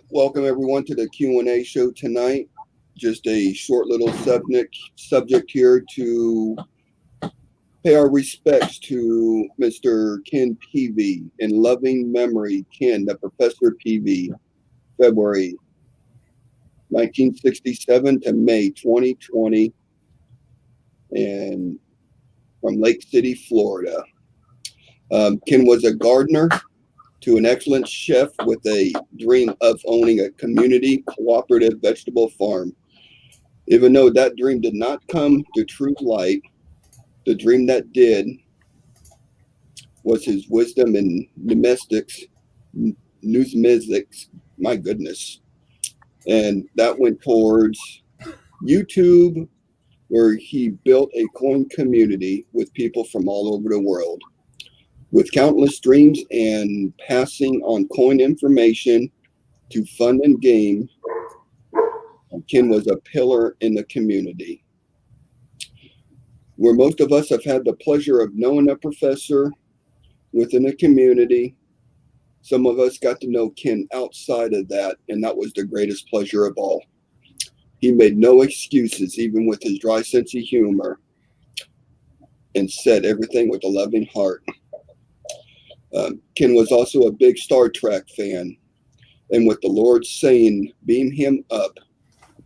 Welcome everyone to the Q&A show tonight. Just a short little subject here to pay our respects to Mr. Ken Peavy. In loving memory, Ken, the Professor Peavy, February 1967 to May 2020, and from Lake City, Florida. Ken was a gardener to an excellent chef with a dream of owning a community cooperative vegetable farm. Even though that dream did not come to true light, the dream that did was his wisdom in numismatics, my goodness. And that went towards YouTube, where he built a coin community with people from all over the world. With countless dreams and passing on coin information to fun and game, Ken was a pillar in the community. Where most of us have had the pleasure of knowing a professor within a community, some of us got to know Ken outside of that, and that was the greatest pleasure of all. He made no excuses, even with his dry sense of humor, and said everything with a loving heart. Ken was also a big Star Trek fan, and with the Lord saying, beam him up,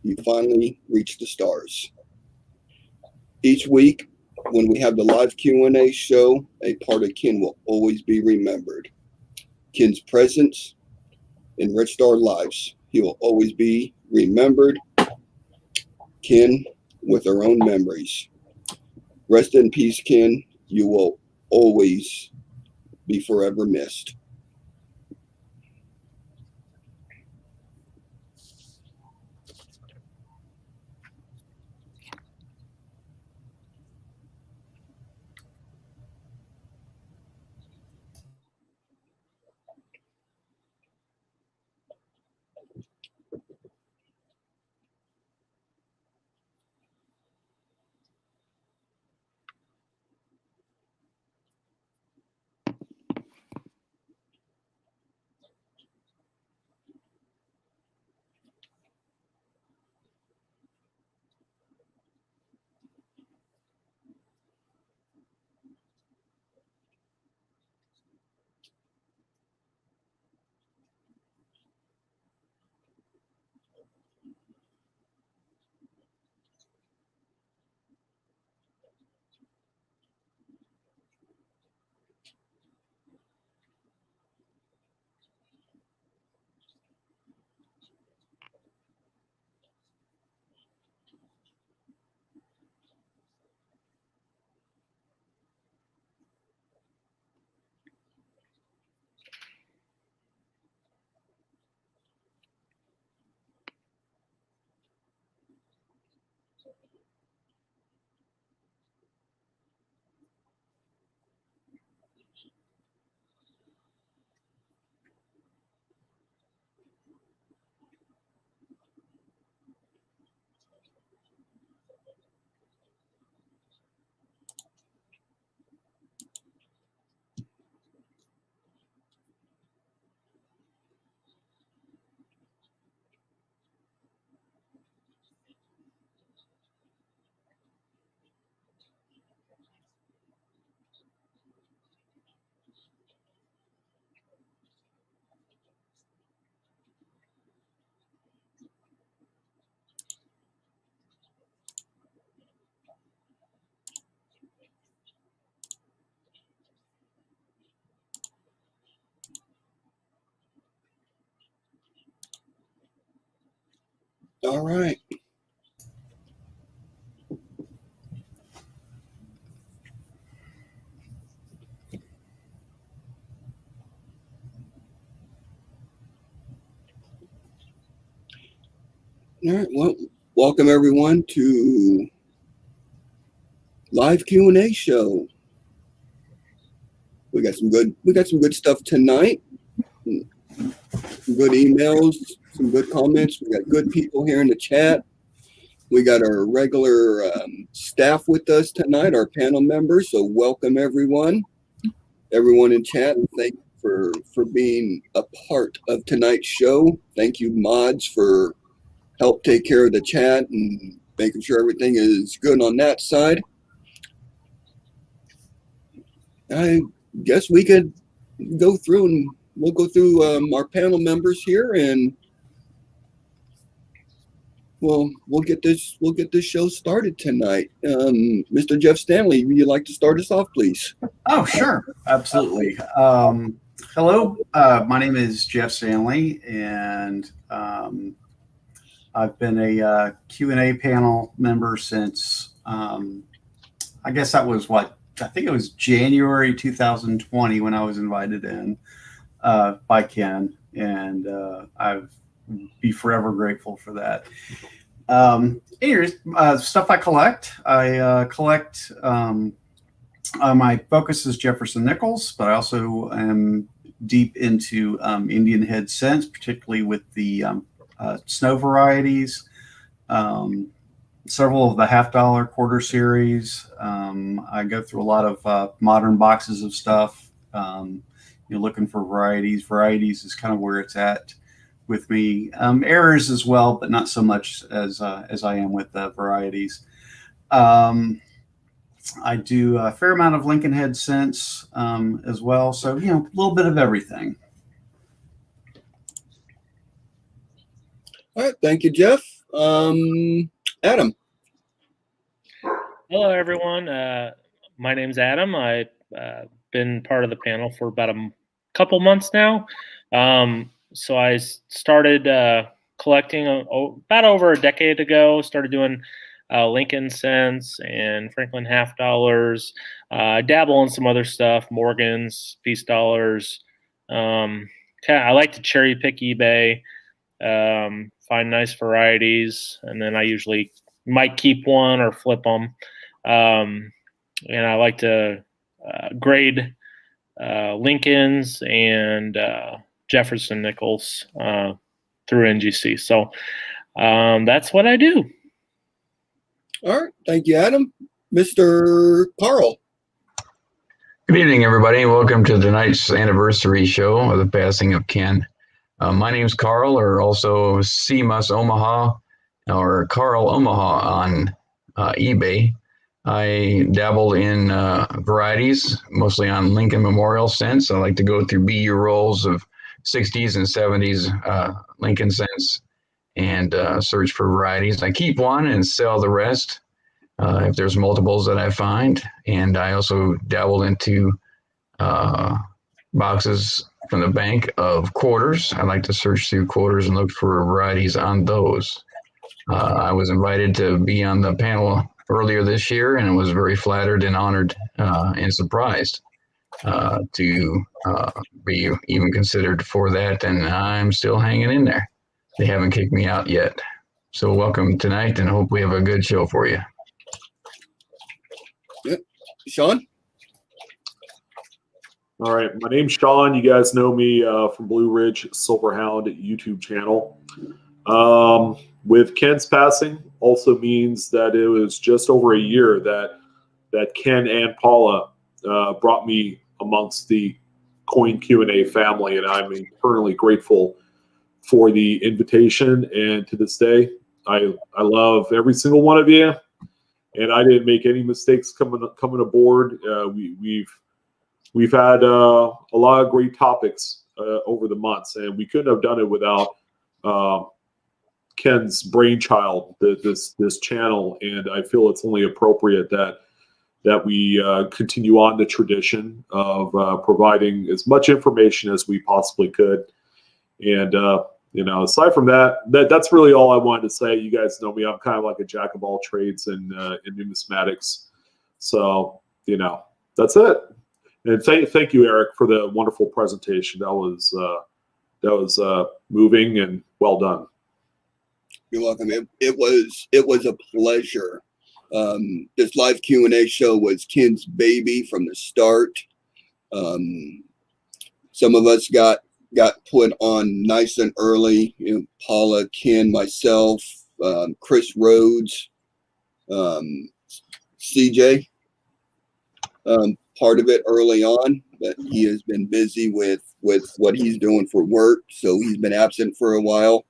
he finally reached the stars. Each week, when we have the live Q&A show, a part of Ken will always be remembered. Ken's presence enriched our lives. He will always be remembered. Ken with our own memories. Rest in peace, Ken. You will always be forever missed. All right. All right. Well, welcome everyone to live Q&A show. We got some good stuff tonight. Some good emails, some good comments. We got good people here in the chat. We got our regular staff with us tonight, our panel members. So welcome everyone in chat. Thank you for being a part of tonight's show. Thank you, mods, for help take care of the chat and making sure everything is good on that side. I guess we could go through, and we'll go through our panel members here, and we'll get this show started tonight. Mr. Jeff Stanley, would you like to start us off, please? Oh, sure, absolutely. Hello, my name is Jeff Stanley, and I've been a Q&A panel member since I guess that was I think it was January 2020 when I was invited in by Ken, and I've be forever grateful for that. Anyways, stuff I collect. My focus is Jefferson nickels, but I also am deep into Indian head scents, particularly with the snow varieties. Several of the $50 quarter series. I go through a lot of modern boxes of stuff. You're looking for varieties. Varieties is kind of where it's at with me. Errors as well, but not so much as I am with varieties. I do a fair amount of Lincoln head scents as well. So, a little bit of everything. All right. Thank you, Jeff. Adam. Hello, everyone. My name's Adam. I've been part of the panel for about a couple months now. So I started collecting about over a decade ago. Started doing Lincoln cents and Franklin $50. I dabble in some other stuff, Morgans, Peace dollars. I like to cherry pick eBay, find nice varieties, and then I usually might keep one or flip them. And I like to grade Lincolns and Jefferson nickels through NGC. So that's what I do. All right. Thank you, Adam. Mr. Carl. Good evening, everybody. Welcome to tonight's anniversary show of the passing of Ken. My name's Carl, or also CMUS Omaha, or Carl Omaha on eBay. I dabbled in varieties, mostly on Lincoln Memorial scents. I like to go through BU rolls of 60s and 70s Lincoln scents and search for varieties. I keep one and sell the rest if there's multiples that I find. And I also dabbled into boxes from the bank of quarters. I like to search through quarters and look for varieties on those. I was invited to be on the panel earlier this year and was very flattered and honored and surprised to be even considered for that. And I'm still hanging in there. They haven't kicked me out yet. So welcome tonight, and hope we have a good show for you. Yep. Sean? All right, my name's Sean. You guys know me from Blue Ridge Silverhound YouTube channel. With Ken's passing also means that it was just over a year that Ken and Paula brought me amongst the Coin Q&A family, and I'm eternally grateful for the invitation. And to this day, I love every single one of you, and I didn't make any mistakes coming aboard. We've had a lot of great topics over the months, and we couldn't have done it without Ken's brainchild, this channel. And I feel it's only appropriate that we continue on the tradition of providing as much information as we possibly could. And aside from that's really all I wanted to say. You guys know me; I'm kind of like a jack of all trades in numismatics. So that's it. And thank you, Eric, for the wonderful presentation. That was moving and well done. You're welcome. It was a pleasure. This live Q&A show was Ken's baby from the start. Some of us got put on nice and early. Paula, Ken, myself, Chris Rhodes, CJ. Part of it early on. but he has been busy with what he's doing for work, so he's been absent for a while.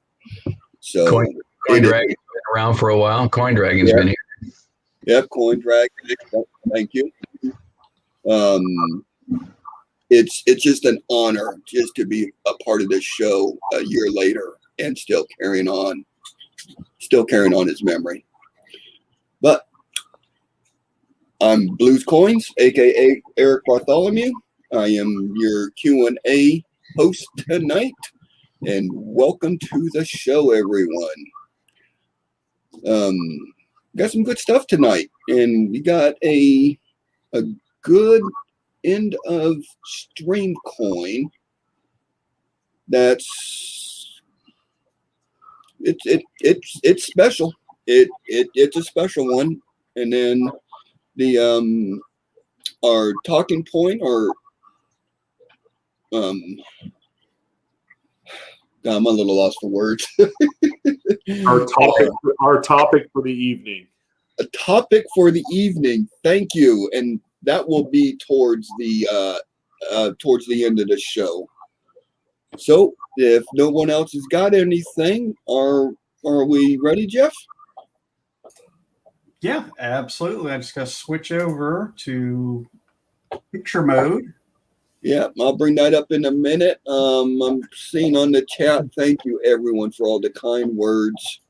So Coin Dragon's been around for a while. Coin Dragon's been here. Yep, Coin Dragon. Thank you. It's just an honor just to be a part of this show a year later and still carrying on his memory. But I'm Blues Coins, aka Eric Bartholomew. I am your Q&A host tonight, and welcome to the show, everyone. Got some good stuff tonight, and we got a good end of stream coin that's it's special. It's a special one. And then the our talking point, or God, I'm a little lost for words. Our topic for the evening. A topic for the evening. Thank you. And that will be towards the end of the show. So if no one else has got anything, are we ready, Jeff? Yeah, absolutely. I just got to switch over to picture mode. Yeah, I'll bring that up in a minute. I'm seeing on the chat, thank you everyone for all the kind words.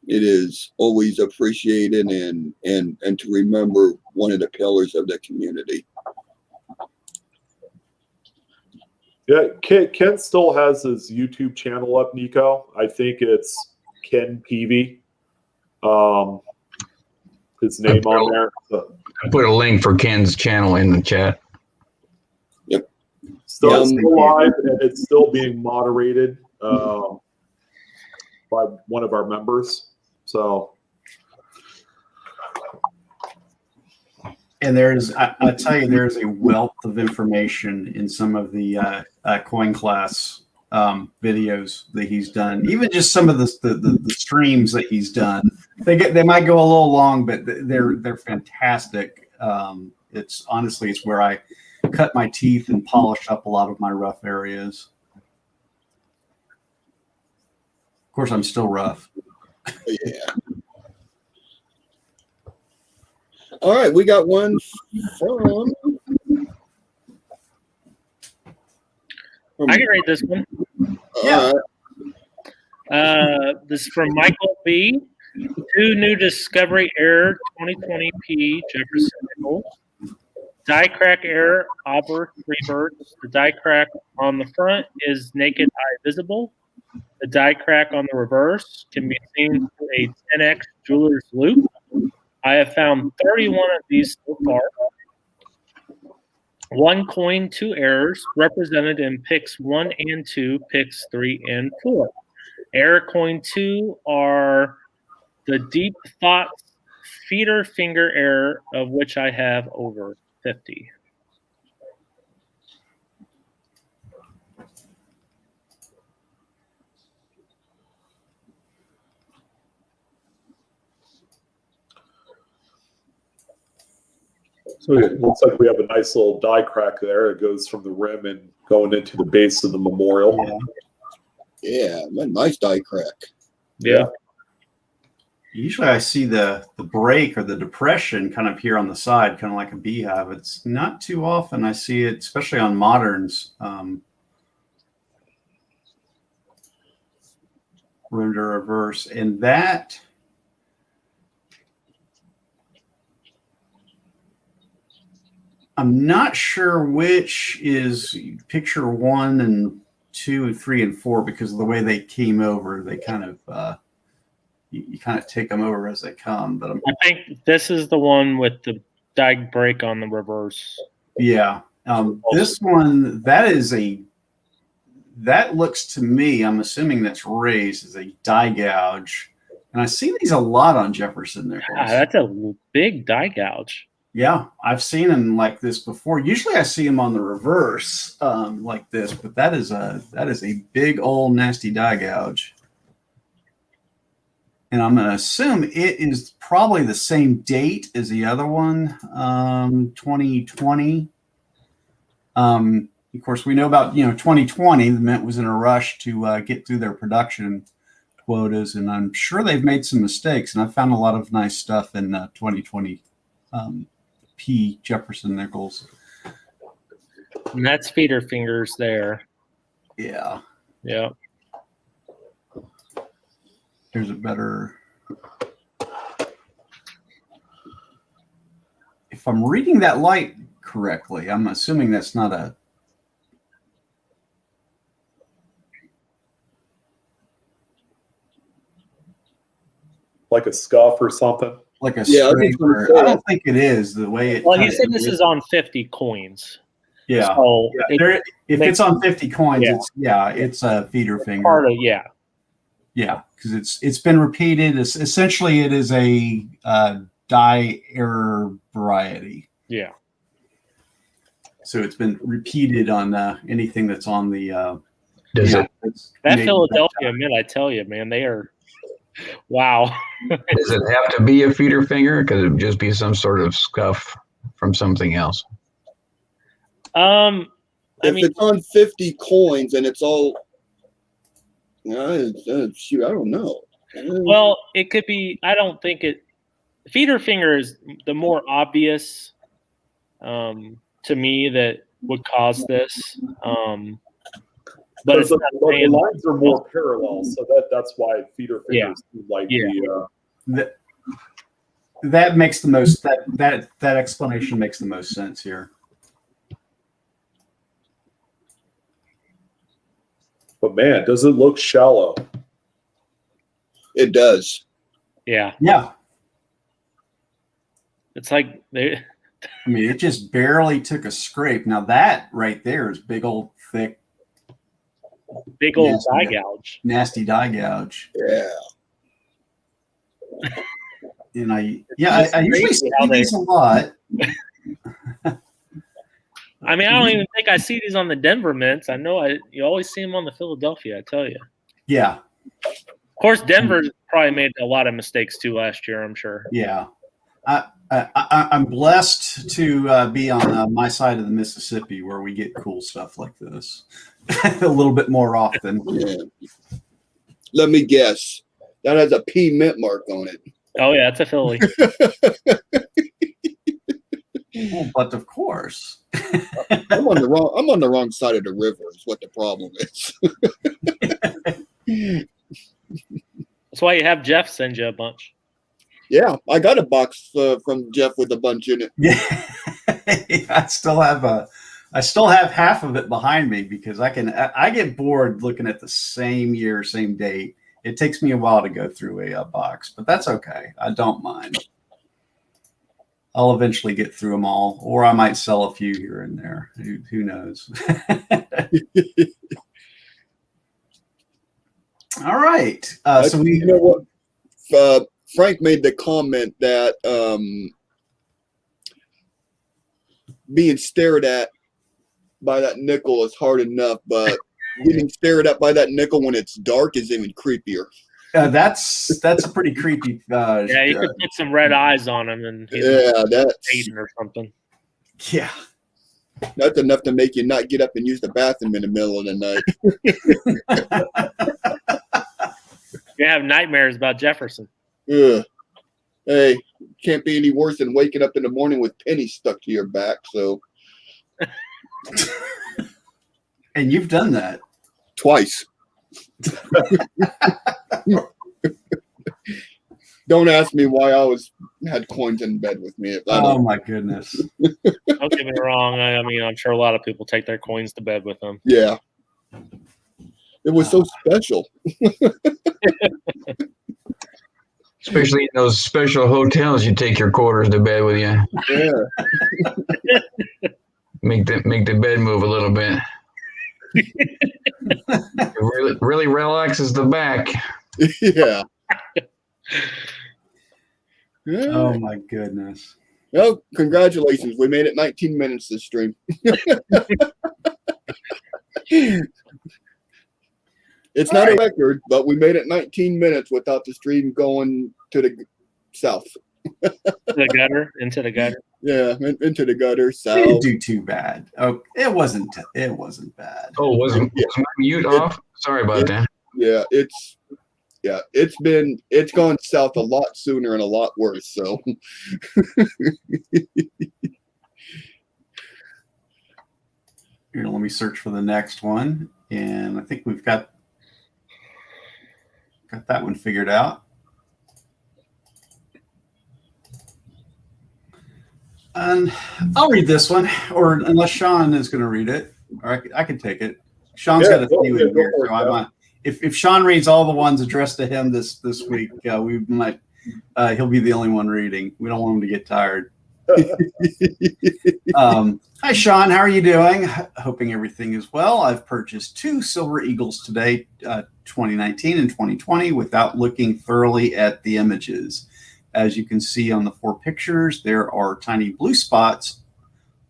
It is always appreciated, and to remember one of the pillars of the community. Yeah, Ken still has his YouTube channel up, Nico. I think it's Ken Peavy. His name on there. So. I put a link for Ken's channel in the chat. Yep. Still live, and it's still being moderated by one of our members. So. And I tell you, there's a wealth of information in some of the coin class videos that he's done. Even just some of the streams that he's done. They might go a little long, but they're fantastic. It's where I cut my teeth and polish up a lot of my rough areas. Of course, I'm still rough. Yeah. All right, we got one from. I can read this one. Yeah. This is from Michael B. 2 new Discovery Air 2020P Jefferson nickels. Die crack air Auber reverse. The die crack on the front is naked eye visible. The die crack on the reverse can be seen through a 10x jeweler's loop. I have found 31 of these so far. 1 coin, 2 errors, represented in picks 1 and 2, picks 3 and 4. Error coin 2 are the deep thoughts feeder finger error, of which I have over 50. So it looks like we have a nice little die crack there. It goes from the rim and going into the base of the memorial. Yeah, nice die crack. Yeah. Usually I see the break or the depression kind of here on the side, kind of like a beehive. It's not too often I see it, especially on moderns. Rim to reverse. And that, I'm not sure which is picture 1 and 2 and 3 and 4, because of the way they came over. They kind of you kind of take them over as they come. But I think this is the one with the die break on the reverse. Yeah. This one, that looks to me, I'm assuming that's raised as a die gouge. And I see these a lot on Jefferson there. That's a big die gouge. Yeah, I've seen them like this before. Usually I see them on the reverse like this, but that is a big old nasty die gouge. And I'm going to assume it is probably the same date as the other one, 2020. Of course, we know about 2020. The Mint was in a rush to get through their production quotas, and I'm sure they've made some mistakes. And I found a lot of nice stuff in 2020 P Jefferson nickels. And that's feeder fingers there. Yeah. Yeah. There's a better. If I'm reading that light correctly, I'm assuming that's not a. Like a scuff or something. Like a Yeah, scraper. I don't think it is the way it. Well, he said this is on 50 coins. Yeah. So If it's on 50 coins, Yeah. it's a feeder finger. part of Yeah, because it's been repeated. Essentially, it is a die error variety. Yeah. So it's been repeated on anything that's on the. Does it That Philadelphia Mint, I tell you, man, they are. Wow. does it have to be a feeder finger? Could it just be some sort of scuff from something else? I mean, it's on 50 coins and it's all, shoot, I don't know. well, it could be. I don't think it. Feeder finger is the more obvious to me that would cause this. But it's the not saying, lines are more parallel, so that's why feeder fingers seem like that makes the most that explanation makes the most sense here. But man, does it look shallow? It does. yeah. Yeah. It's like they. I mean, it just barely took a scrape. Now that right there is big old thick. Big old Nasty. die gouge. Nasty die gouge. Yeah. And I usually see these a lot. I mean, I don't even think I see these on the Denver Mints. I know you always see them on the Philadelphia, I tell you. Yeah. Of course, Denver probably made a lot of mistakes too last year, I'm sure. Yeah. I'm blessed to be on my side of the Mississippi where we get cool stuff like this a little bit more often. Yeah. Let me guess. That has a P mint mark on it. Oh yeah, it's a Philly. Well, but of course, I'm on the wrong side of the river. Is what the problem is. That's why you have Jeff send you a bunch. Yeah, I got a box from Jeff with a bunch in it. Yeah, I still have half of it behind me because I get bored looking at the same year, same date. It takes me a while to go through a box, but that's okay. I don't mind. I'll eventually get through them all, or I might sell a few here and there. Who knows? All right. So you know what? Frank made the comment that being stared at by that nickel is hard enough, but getting stared at by that nickel when it's dark is even creepier. That's a pretty creepy. Yeah, you could put some red eyes on him, and that's Aiden or something. Yeah, that's enough to make you not get up and use the bathroom in the middle of the night. You have nightmares about Jefferson. Ugh. Hey, can't be any worse than waking up in the morning with pennies stuck to your back. So, and you've done that twice. Don't ask me why I always had coins in bed with me. Oh my goodness! Don't get me wrong. I mean, I'm sure a lot of people take their coins to bed with them. Yeah, it was so special. Especially in those special hotels, you take your quarters to bed with you. Yeah. Make the bed move a little bit. It really relaxes the back. Yeah. Oh my goodness! Well, congratulations. We made it 19 minutes this stream. It's not a record, but we made it 19 minutes without the stream going to the south. The gutter, into the gutter. Yeah, into the gutter, We south. didn't do too bad. Oh, it wasn't bad. Oh, was my mute off? Sorry about that. Yeah, it's gone south a lot sooner and a lot worse. So Here, let me search for the next one, and I think we've got that one figured out. And I'll read this one, or unless Sean is going to read it, or I can take it. Sean's got a few in here, so I might. If Sean reads all the ones addressed to him this week, we might. He'll be the only one reading. We don't want him to get tired. Hi, Sean. How are you doing? Hoping everything is well. I've purchased 2 Silver Eagles today, 2019 and 2020, without looking thoroughly at the images. As you can see on the 4 pictures, there are tiny blue spots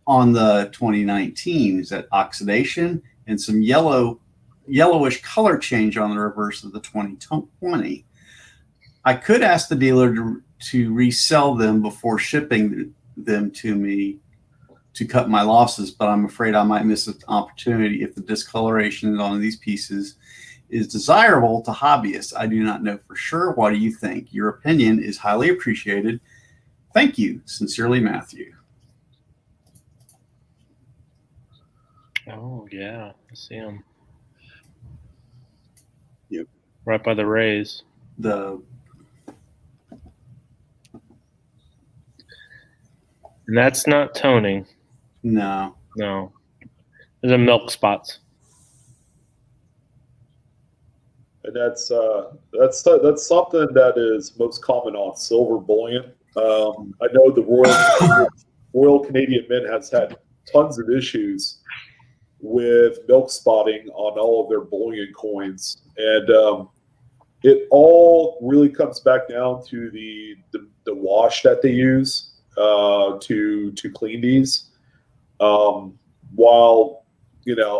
on the 2019. Is that oxidation? And some yellowish color change on the reverse of the 2020. I could ask the dealer to resell them before shipping them to me to cut my losses, but I'm afraid I might miss an opportunity if the discoloration on these pieces is desirable to hobbyists. I do not know for sure. What do you think? Your opinion is highly appreciated. Thank you. Sincerely, Matthew. Oh yeah, I see him. Yep. Right by the rays. The And that's not toning. no. No. Those are milk spots. And that's something that is most common on silver bullion. I know the Royal Canadian Mint has had tons of issues with milk spotting on all of their bullion coins, and it all really comes back down to the wash that they use to clean these. While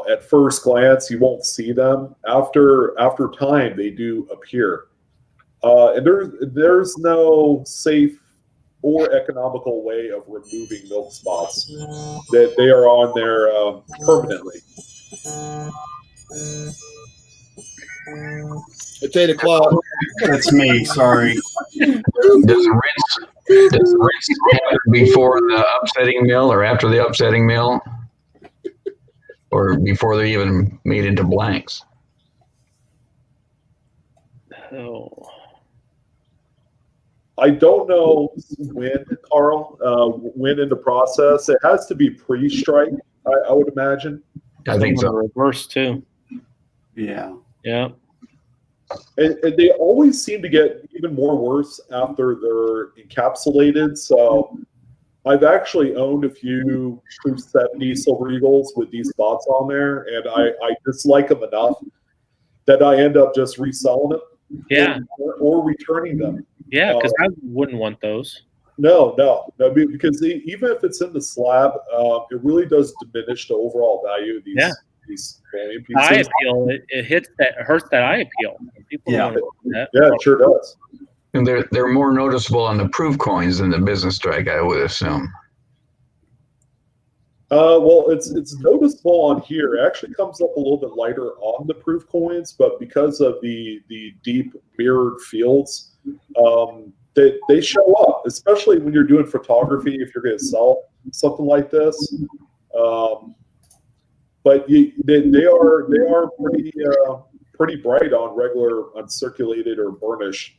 at first glance you won't see them, after time they do appear, and there's no safe or economical way of removing milk spots. That they are on there permanently. it's 8 o'clock. That's me. Sorry. Does rinse happen before the upsetting mill or after the upsetting mill? Or before they're even made into blanks? Oh. I don't know when, Carl, when in the process. It has to be pre-strike, I would imagine. I think Some so. on the reverse too. Yeah. Yeah. And they always seem to get even more worse after they're encapsulated. So I've actually owned a few Proof 70 Silver Eagles with these spots on there, and I dislike them enough that I end up just reselling them. Yeah. Or returning them. Yeah, because I wouldn't want those. No, because even if it's in the slab, it really does diminish the overall value of these bullion pieces. Eye appeal, it hurts that eye appeal. People don't want to do that. Yeah, it sure does. And they're more noticeable on the proof coins than the business strike, I would assume. Well, it's noticeable on here. It actually comes up a little bit lighter on the proof coins, but because of the deep mirrored fields, they show up, especially when you're doing photography. If you're going to sell something like this, but they are pretty bright on regular uncirculated or burnished.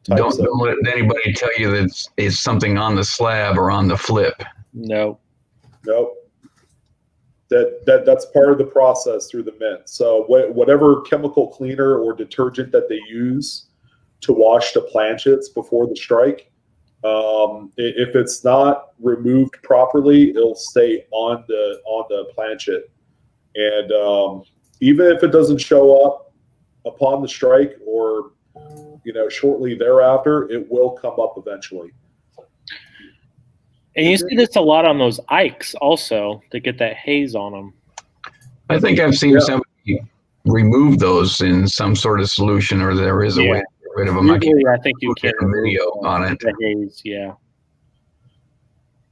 Don't let anybody tell you that it's something on the slab or on the flip. No. Nope. That's part of the process through the mint. So whatever chemical cleaner or detergent that they use to wash the planchets before the strike, if it's not removed properly, it'll stay on the planchet, and even if it doesn't show up upon the strike or shortly thereafter, it will come up eventually. And you see this a lot on those Ikes also to get that haze on them. I think I've seen somebody remove those in some sort of solution, or there is a way to get rid of them. Usually, I think you look can at a video on it. the haze. Yeah.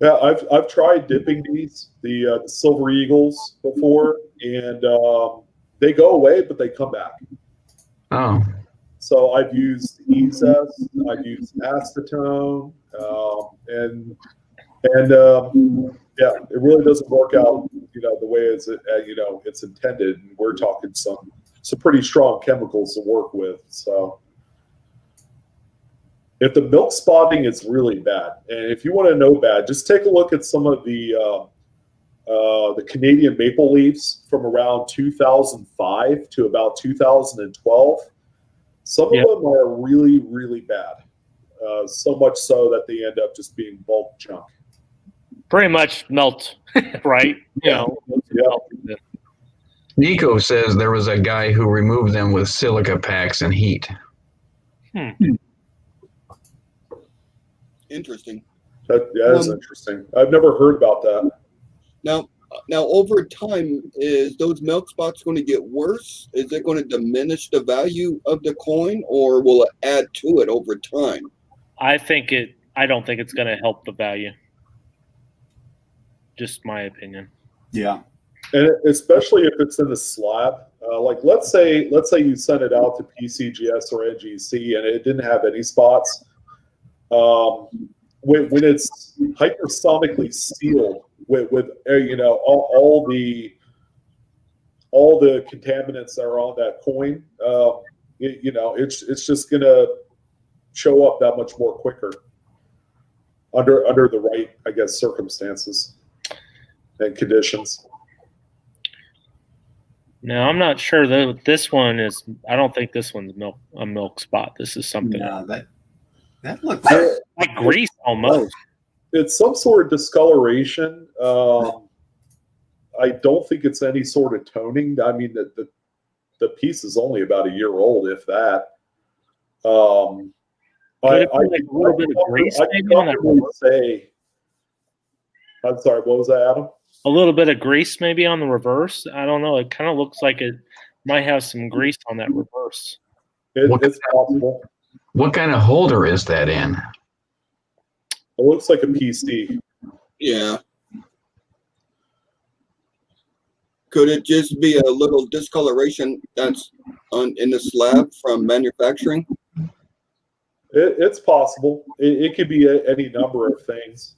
Yeah, I've tried dipping the silver eagles before, and they go away, but they come back. Oh, So I've used ESES, I've used acetone, and yeah, it really doesn't work out, the way it's intended. And we're talking some pretty strong chemicals to work with. So if the milk spotting is really bad, and if you want to know bad, just take a look at some of the Canadian maple leaves from around 2005 to about 2012. Some of them are really, really bad. So much so that they end up just being bulk junk. Pretty much melt, right? Yeah. Nico says there was a guy who removed them with silica packs and heat. Interesting. That is interesting. I've never heard about that. Now, over time, is those milk spots going to get worse? Is it going to diminish the value of the coin, or will it add to it over time? I don't think it's going to help the value. Just my opinion. Yeah. And especially if it's in the slab, like let's say you sent it out to PCGS or NGC and it didn't have any spots. When it's hypersonically sealed with all the contaminants that are on that coin, it's just gonna show up that much more quicker under the right, I guess, circumstances and conditions. No, I'm not sure though. This one is. I don't think this one's a milk spot. This is something. No, that looks like grease almost. It's some sort of discoloration. I don't think it's any sort of toning. I mean, the piece is only about a year old, if that. Could it be like a little bit of grease maybe on that reverse? I'm sorry, what was that, Adam? A little bit of grease maybe on the reverse. I don't know. It kind of looks like it might have some grease on that reverse. It's possible. What kind of holder is that in? It looks like a PC. Yeah. Could it just be a little discoloration that's in the slab from manufacturing? It's possible. It could be any number of things.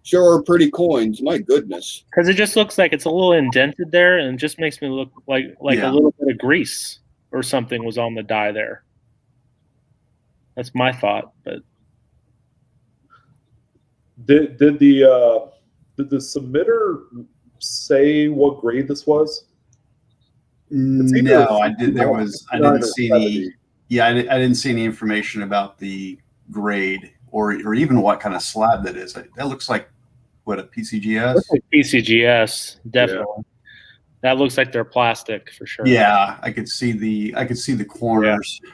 Sure are pretty coins. My goodness. Because it just looks like it's a little indented there, and it just makes me look like a little bit of grease or something was on the die there. That's my thought. But did the submitter say what grade this was? No, I did. I didn't see any. Yeah, I didn't see any information about the grade or even what kind of slab that is. That looks like what, a PCGS? Looks like PCGS, definitely. Yeah. That looks like they're plastic for sure. Yeah, I could see the corners. Yeah.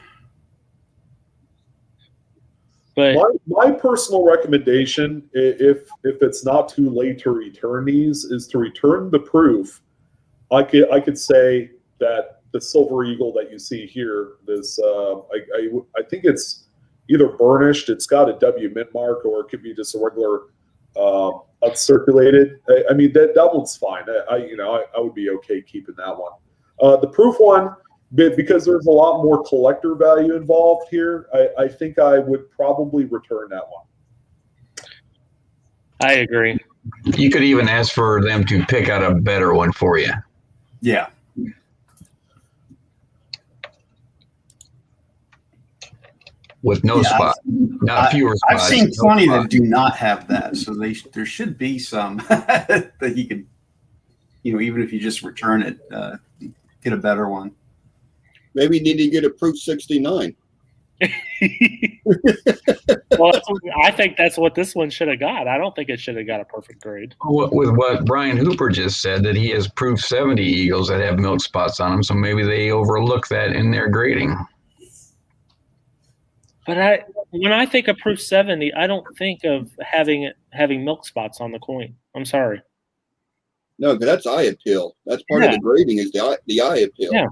But my personal recommendation, if it's not too late to return these, is to return the proof. I could say that the Silver Eagle that you see here, this I think it's either burnished, it's got a W mint mark, or it could be just a regular uncirculated. I mean that one's fine. I would be okay keeping that one. The proof one, because there's a lot more collector value involved here, I think I would probably return that one. I agree. You could even ask for them to pick out a better one for you. Yeah. With no spot, not fewer spots. I've seen plenty that do not have that, so there should be some that you could, even if you just return it, get a better one. Maybe you need to get a proof 69. Well, I think that's what this one should have got. I don't think it should have got a perfect grade. With what Brian Hooper just said, that he has proof 70 Eagles that have milk spots on them, so maybe they overlook that in their grading. But when I think of proof 70, I don't think of having milk spots on the coin. I'm sorry. No, because that's eye appeal. That's part of the grading is the eye appeal. Yeah.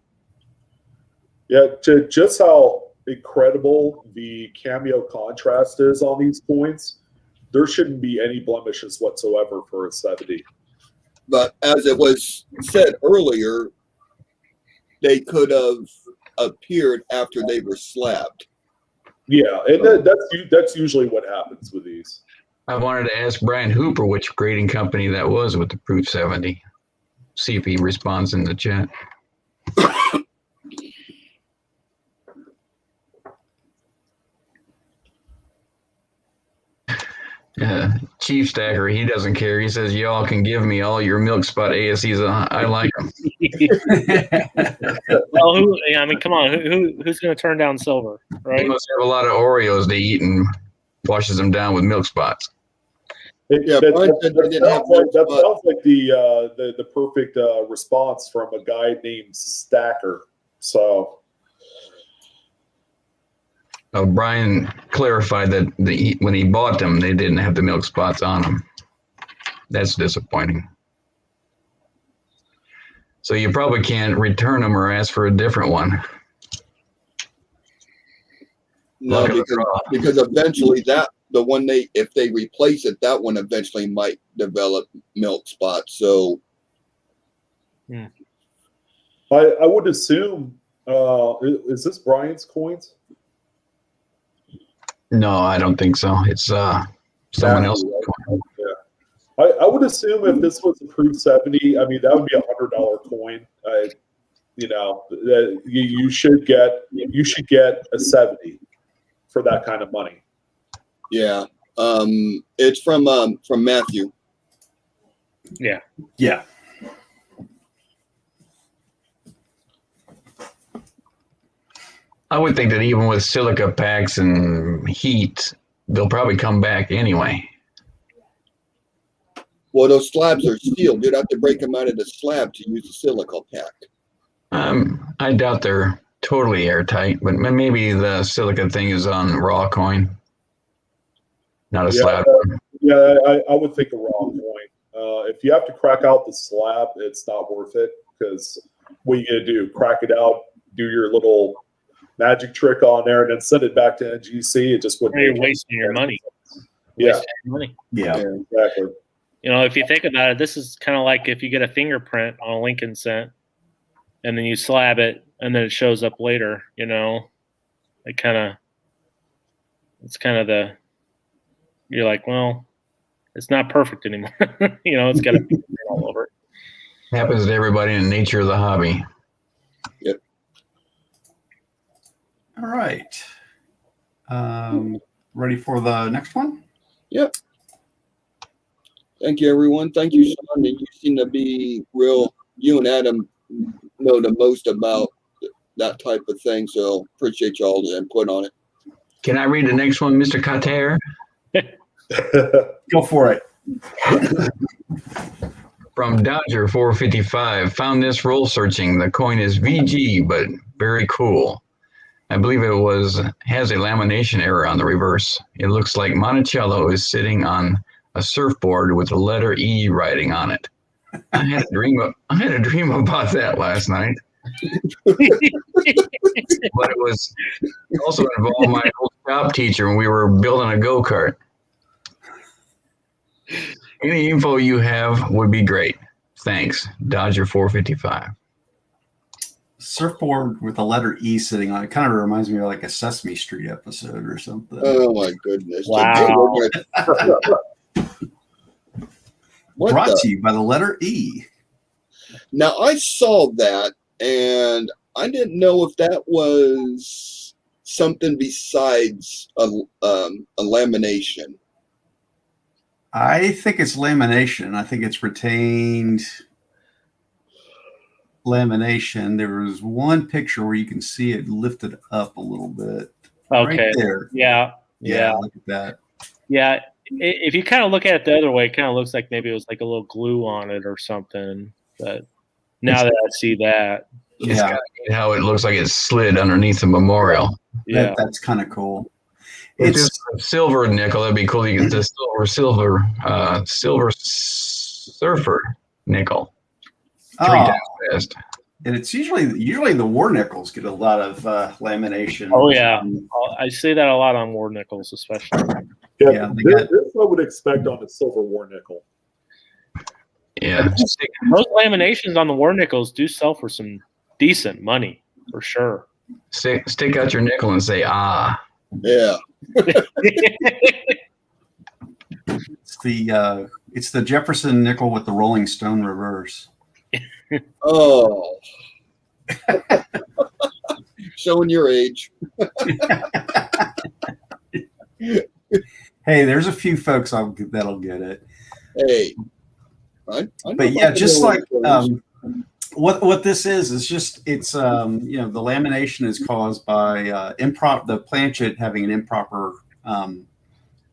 Yeah, just how incredible the cameo contrast is on these points, there shouldn't be any blemishes whatsoever for a 70. But as it was said earlier, they could have appeared after they were slabbed. Yeah, and that's usually what happens with these. I wanted to ask Brian Hooper which grading company that was with the Proof 70. See if he responds in the chat. Chief Stacker, he doesn't care. He says, y'all can give me all your milk spot ASEs. I like them. Well, come on. Who's going to turn down silver, right? He must have a lot of Oreos to eat and washes them down with milk spots. Yeah, That that sounds like the perfect response from a guy named Stacker. So Brian clarified that when he bought them, they didn't have the milk spots on them. That's disappointing. So you probably can't return them or ask for a different one. No, because eventually if they replace it, that one eventually might develop milk spots. So I would assume, is this Brian's coins? No, I don't think so. It's someone else. Yeah. I would assume if this was a Proof 70, I mean, that would be $100 coin. You should get a 70 for that kind of money. yeah, it's from Matthew. Yeah. Yeah. I would think that even with silica packs and heat, they'll probably come back anyway. Well, those slabs are sealed. You'd have to break them out of the slab to use the silica pack. I doubt they're totally airtight, but maybe the silica thing is on raw coin, not a slab. Yeah, I would think a raw coin. If you have to crack out the slab, it's not worth it because what are you gonna do? Crack it out, do your little magic trick on there, and then send it back to NGC. It just wouldn't. You're wasting your money. Yeah. Yeah. Exactly. If you think about it, this is kind of like if you get a fingerprint on a Lincoln cent and then you slab it and then it shows up later, it's kind of you're like, well, it's not perfect anymore. It's got to be all over. Happens to everybody in the nature of the hobby. Yep. All right. Ready for the next one? Yep. Thank you, everyone. Thank you, Sean. You seem to be you and Adam know the most about that type of thing, so appreciate y'all the input on it. Can I read the next one, Mr. Kater? Go for it. From Dodger 455, found this roll searching. The coin is VG, but very cool. I believe it has a lamination error on the reverse. It looks like Monticello is sitting on a surfboard with the letter E writing on it. I had a dream about that last night. But it also involved my old shop teacher when we were building a go-kart. Any info you have would be great. Thanks, Dodger 455. Surfboard with the letter E sitting on it kind of reminds me of like a Sesame Street episode or something. Oh my goodness! Wow. Brought to you by the letter E. Now I saw that, and I didn't know if that was something besides a lamination. I think it's lamination. I think it's retained lamination. There was one picture where you can see it lifted up a little bit. Okay. Right there. Yeah. Look at that. Yeah. If you kind of look at it the other way, it kind of looks like maybe it was like a little glue on it or something. But now that I see that, It's got how it looks like it slid underneath the memorial. yeah, That's kind of cool. It's just silver nickel. That'd be cool. You get the silver surfer. nickel. Oh, 3 times fast. and it's usually the war nickels get a lot of lamination. Oh yeah, I see that a lot on war nickels, especially. Yeah, this I would expect on a silver war nickel. Yeah. Those laminations on the war nickels do sell for some decent money, for sure. Stick out your nickel and say, ah. Yeah. It's the Jefferson nickel with the Rolling Stone reverse. Oh. Showing your age. Hey, there's a few folks that'll get it. Hey. I But yeah, just like what this is just it's the lamination is caused by the planchet having an improper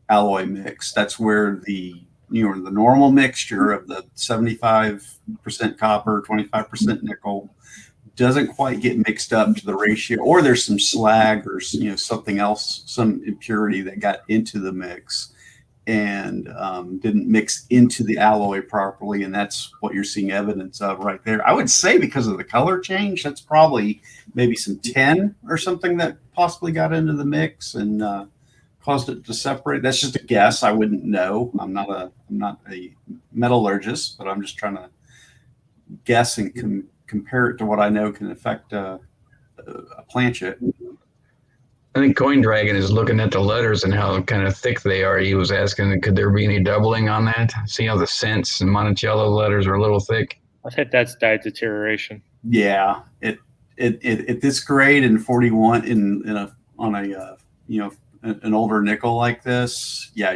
alloy mix. That's where the normal mixture of the 75% copper, 25% nickel doesn't quite get mixed up to the ratio, or there's some slag or something else, some impurity that got into the mix and didn't mix into the alloy properly, and that's what you're seeing evidence of right there. I would say because of the color change, that's probably maybe some tin or something that possibly got into the mix and caused it to separate. That's just a guess. I wouldn't know. I'm not a metallurgist, but I'm just trying to guess and compare it to what I know can affect a planchet. I think Coin Dragon is looking at the letters and how kind of thick they are. He was asking, could there be any doubling on that? See how the cents and Monticello letters are a little thick? I think that's diet deterioration. Yeah, it at this grade in 41 on an older nickel like this, yeah,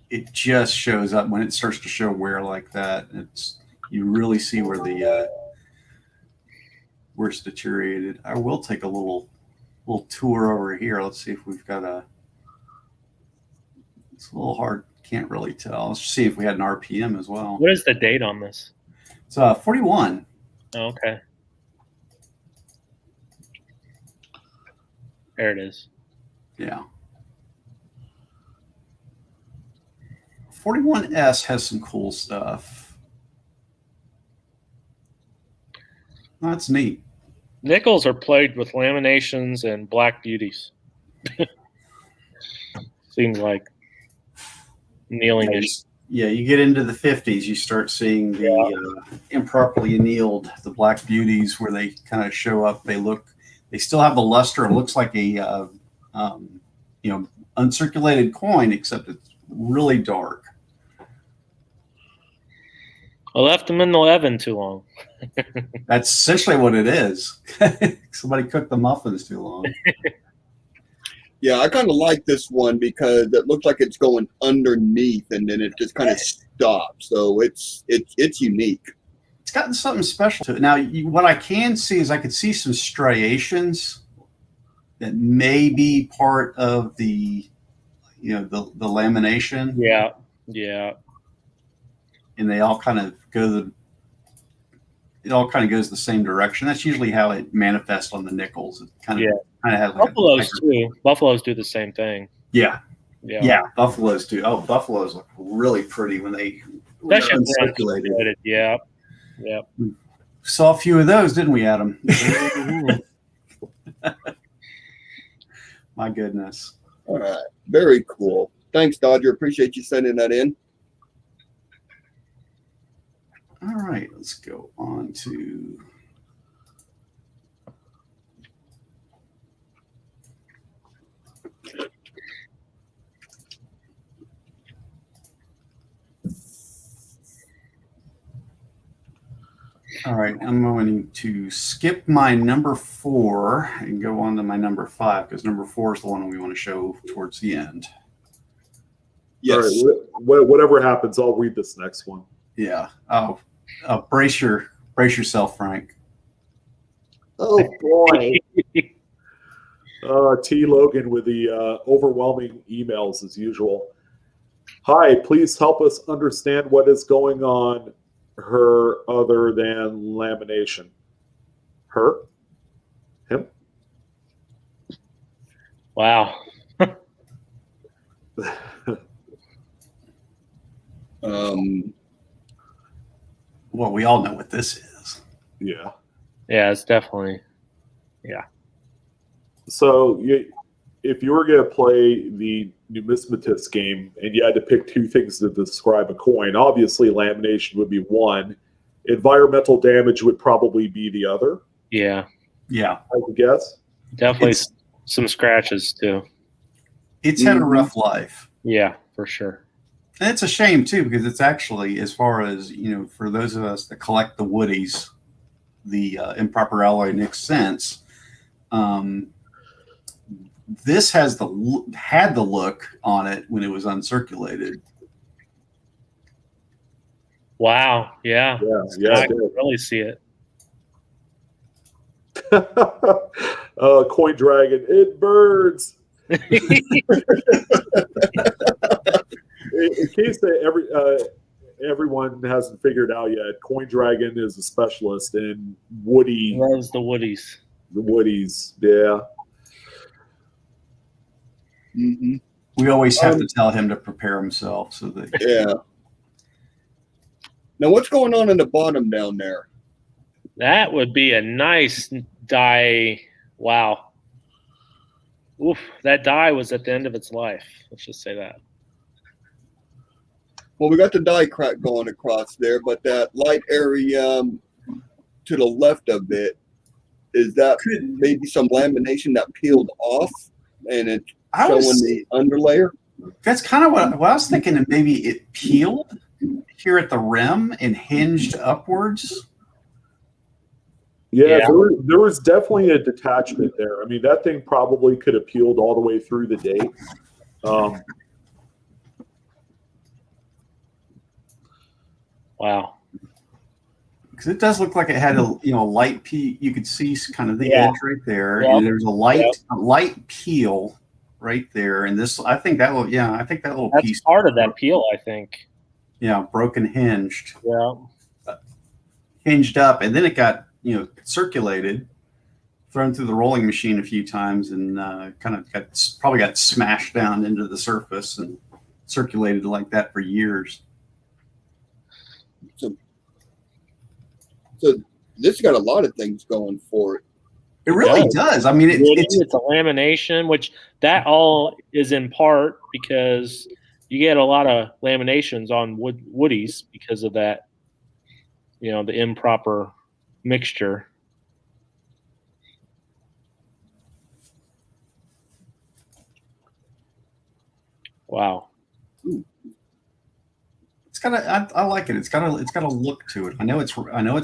it just shows up when it starts to show wear like that. You really see where where it's deteriorated. I will take a little tour over here. Let's see if we've got it's a little hard. Can't really tell. Let's see if we had an RPM as well. What is the date on this? It's 41. Oh, okay. There it is. Yeah. 41S has some cool stuff. That's neat. Nickels are plagued with laminations and black beauties. Seems like annealing issues. Yeah, you get into the 50s, you start seeing the improperly annealed, the black beauties where they kind of show up. They still have the luster. It looks like a uncirculated coin, except it's really dark. I left them in the oven too long. That's essentially what it is. Somebody cooked the muffins too long. Yeah, I kind of like this one because it looks like it's going underneath and then it just kind of stops. So it's unique. It's gotten something special to it. Now, what I can see is I could see some striations that may be part of the lamination. Yeah, yeah. And they all kind of it all kind of goes the same direction. That's usually how it manifests on the nickels. It kind of has like Buffaloes too. Buffaloes do the same thing. Yeah. Yeah. Yeah. Buffaloes do. Oh, buffaloes look really pretty when they're uncirculated. Yeah. Yeah. We saw a few of those, didn't we, Adam? My goodness. All right. Very cool. Thanks, Dodger. Appreciate you sending that in. All right, let's go on to all right, I'm going to skip my number 4 and go on to my number 5 because number 4 is the one we want to show towards the end. Yes. All right, whatever happens, I'll read this next one. Yeah. Oh, brace yourself, Frank. Oh boy. T. Logan with the overwhelming emails as usual. Hi, please help us understand what is going on her other than lamination. Her? Him? Wow. Well, we all know what this is. Yeah. Yeah, it's definitely. So if you were going to play the numismatist game and you had to pick two things to describe a coin, obviously lamination would be one. Environmental damage would probably be the other. Yeah, Yeah. I would guess. definitely It's- some scratches too. It's had a rough life. Yeah, for sure. And it's a shame too, because it's actually, as far as, for those of us that collect the woodies, the improper alloy nicks sense, this had the look on it when it was uncirculated. Wow. Yeah. Yeah, I it can did. really see it. Coin Dragon, it burns. In case that everyone hasn't figured out yet, Coin Dragon is a specialist in Loves the woodies. the woodies. Yeah. Mm-hmm. We always have to tell him to prepare himself so that. Yeah. Now, what's going on in the bottom down there? That would be a nice die. Wow. Oof, that die was at the end of its life. Let's just say that. Well, we got the die crack going across there, but that light area to the left of it, is that maybe some lamination that peeled off and it's showing the underlayer? That's kind of what I was thinking. That maybe it peeled here at the rim and hinged upwards. Yeah, there was definitely a detachment there. I mean, that thing probably could have peeled all the way through the date. Wow. Because it does look like it had a light peel. You could see kind of the edge right there, and there's a light peel right there. And this, I think that little, That's piece part of that peel, I think. Yeah, broken hinged. Yeah. Hinged up, and then it got circulated, thrown through the rolling machine a few times, and kind of probably got smashed down into the surface and circulated like that for years. So this got a lot of things going for it. It really does. I mean, it's a lamination, which that all is in part because you get a lot of laminations on woodies because of that, the improper mixture. Wow. It's got I like it. It's got a look to it. I know it's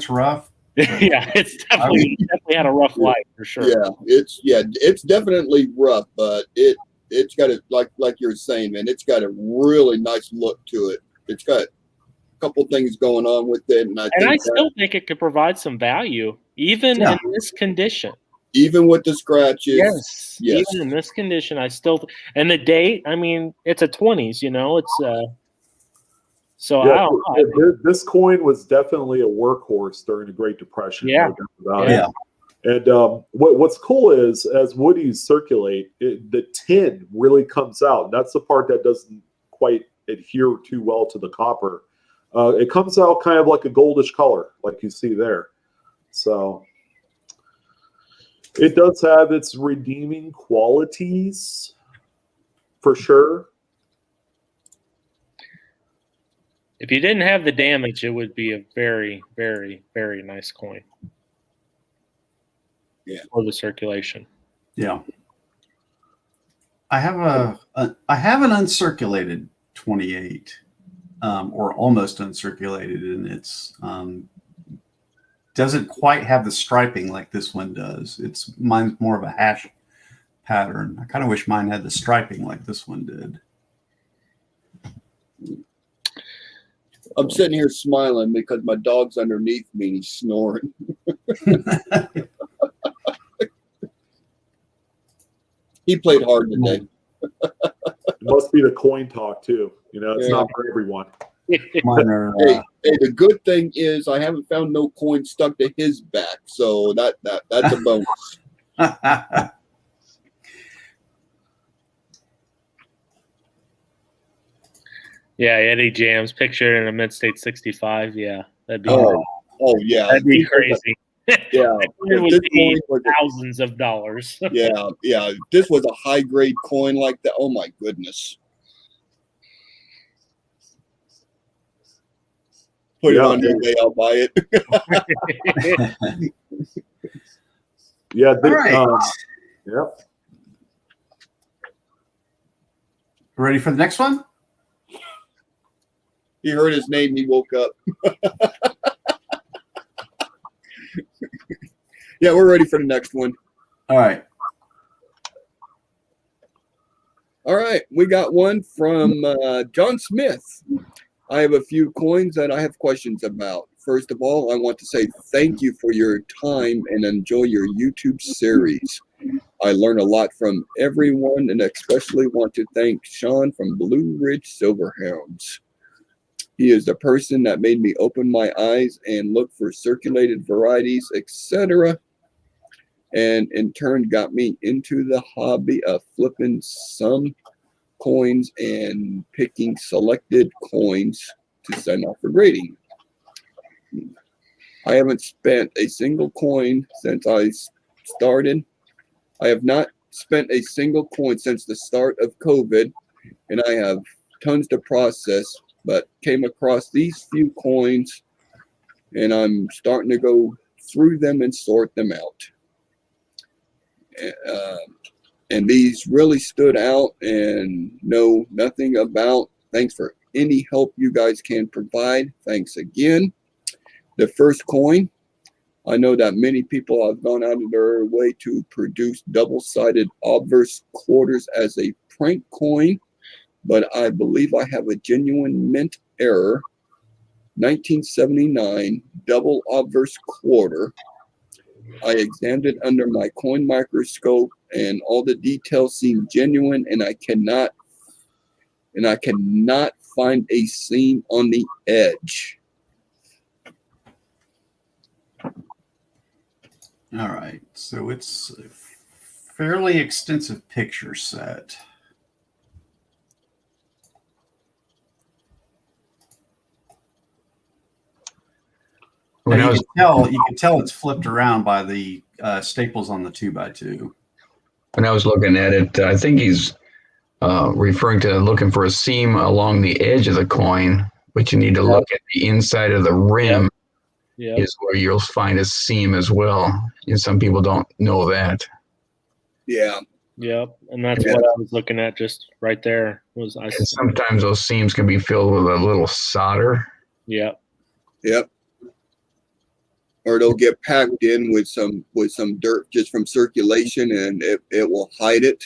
rough. Yeah, it's definitely had a rough life for sure. Yeah, it's definitely rough, but it's got like you're saying, man, it's got a really nice look to it. It's got a couple things going on with it, and I still think it could provide some value even in this condition. Even with the scratches. Yes. Even in this condition, and the date, I mean, it's a 20s, it's so yeah, I don't know. This coin was definitely a workhorse during the Great Depression. Yeah. And what's cool is as woodies circulate, the tin really comes out. That's the part that doesn't quite adhere too well to the copper. It comes out kind of like a goldish color, like you see there. So it does have its redeeming qualities, for sure. If you didn't have the damage, it would be a very, very, very nice coin. Yeah. For the circulation. Yeah. I have an uncirculated 28, or almost uncirculated, and it's doesn't quite have the striping like this one does. Mine's more of a hash pattern. I kind of wish mine had the striping like this one did. I'm sitting here smiling because my dog's underneath me and he's snoring. He played hard today. It must be the coin talk too. It's not for everyone. Mine are, hey, the good thing is I haven't found no coin stuck to his back, so that's a bonus. Yeah, Eddie Jams picture in a Mid-State 65. Yeah, that'd be yeah, that'd be This was crazy. yeah, That coin would this be coin was thousands of dollars. yeah. If this was a high grade coin like that, oh my goodness. Put it Yeah. on eBay, I'll buy it. Yeah. All right. Yep. Ready for the next one? He heard his name, he woke up. Yeah, we're ready for the next one. All right. All right, we got one from John Smith. I have a few coins that I have questions about. First of all, I want to say thank you for your time and enjoy your YouTube series. I learn a lot from everyone and especially want to thank Sean from Blue Ridge Silverhounds. He is the person that made me open my eyes and look for circulated varieties, etc. And in turn got me into the hobby of flipping some coins and picking selected coins to send off for grading. I haven't spent a single coin since I started. I have not spent a single coin since the start of COVID, and I have tons to process, but came across these few coins, and I'm starting to go through them and sort them out. And these really stood out and know nothing about. Thanks for any help you guys can provide. Thanks again. The first coin, I know that many people have gone out of their way to produce double-sided obverse quarters as a prank coin, but I believe I have a genuine mint error. 1979 double obverse quarter. I examined it under my coin microscope and all the details seem genuine, and I cannot find a seam on the edge. All right. So it's a fairly extensive picture set. When Now I you was can tell it's flipped around by the staples on the 2x2. when I was looking at it, I think he's referring to looking for a seam along the edge of the coin, but you need to look at the inside of the rim. Yep. Is where you'll find a seam as well. And some people don't know that. Yeah. Yep. And that's what I was looking at just right there. Was I? And sometimes those seams can be filled with a little solder. Yep. Yep. Or they'll get packed in with some dirt just from circulation, and it will hide it.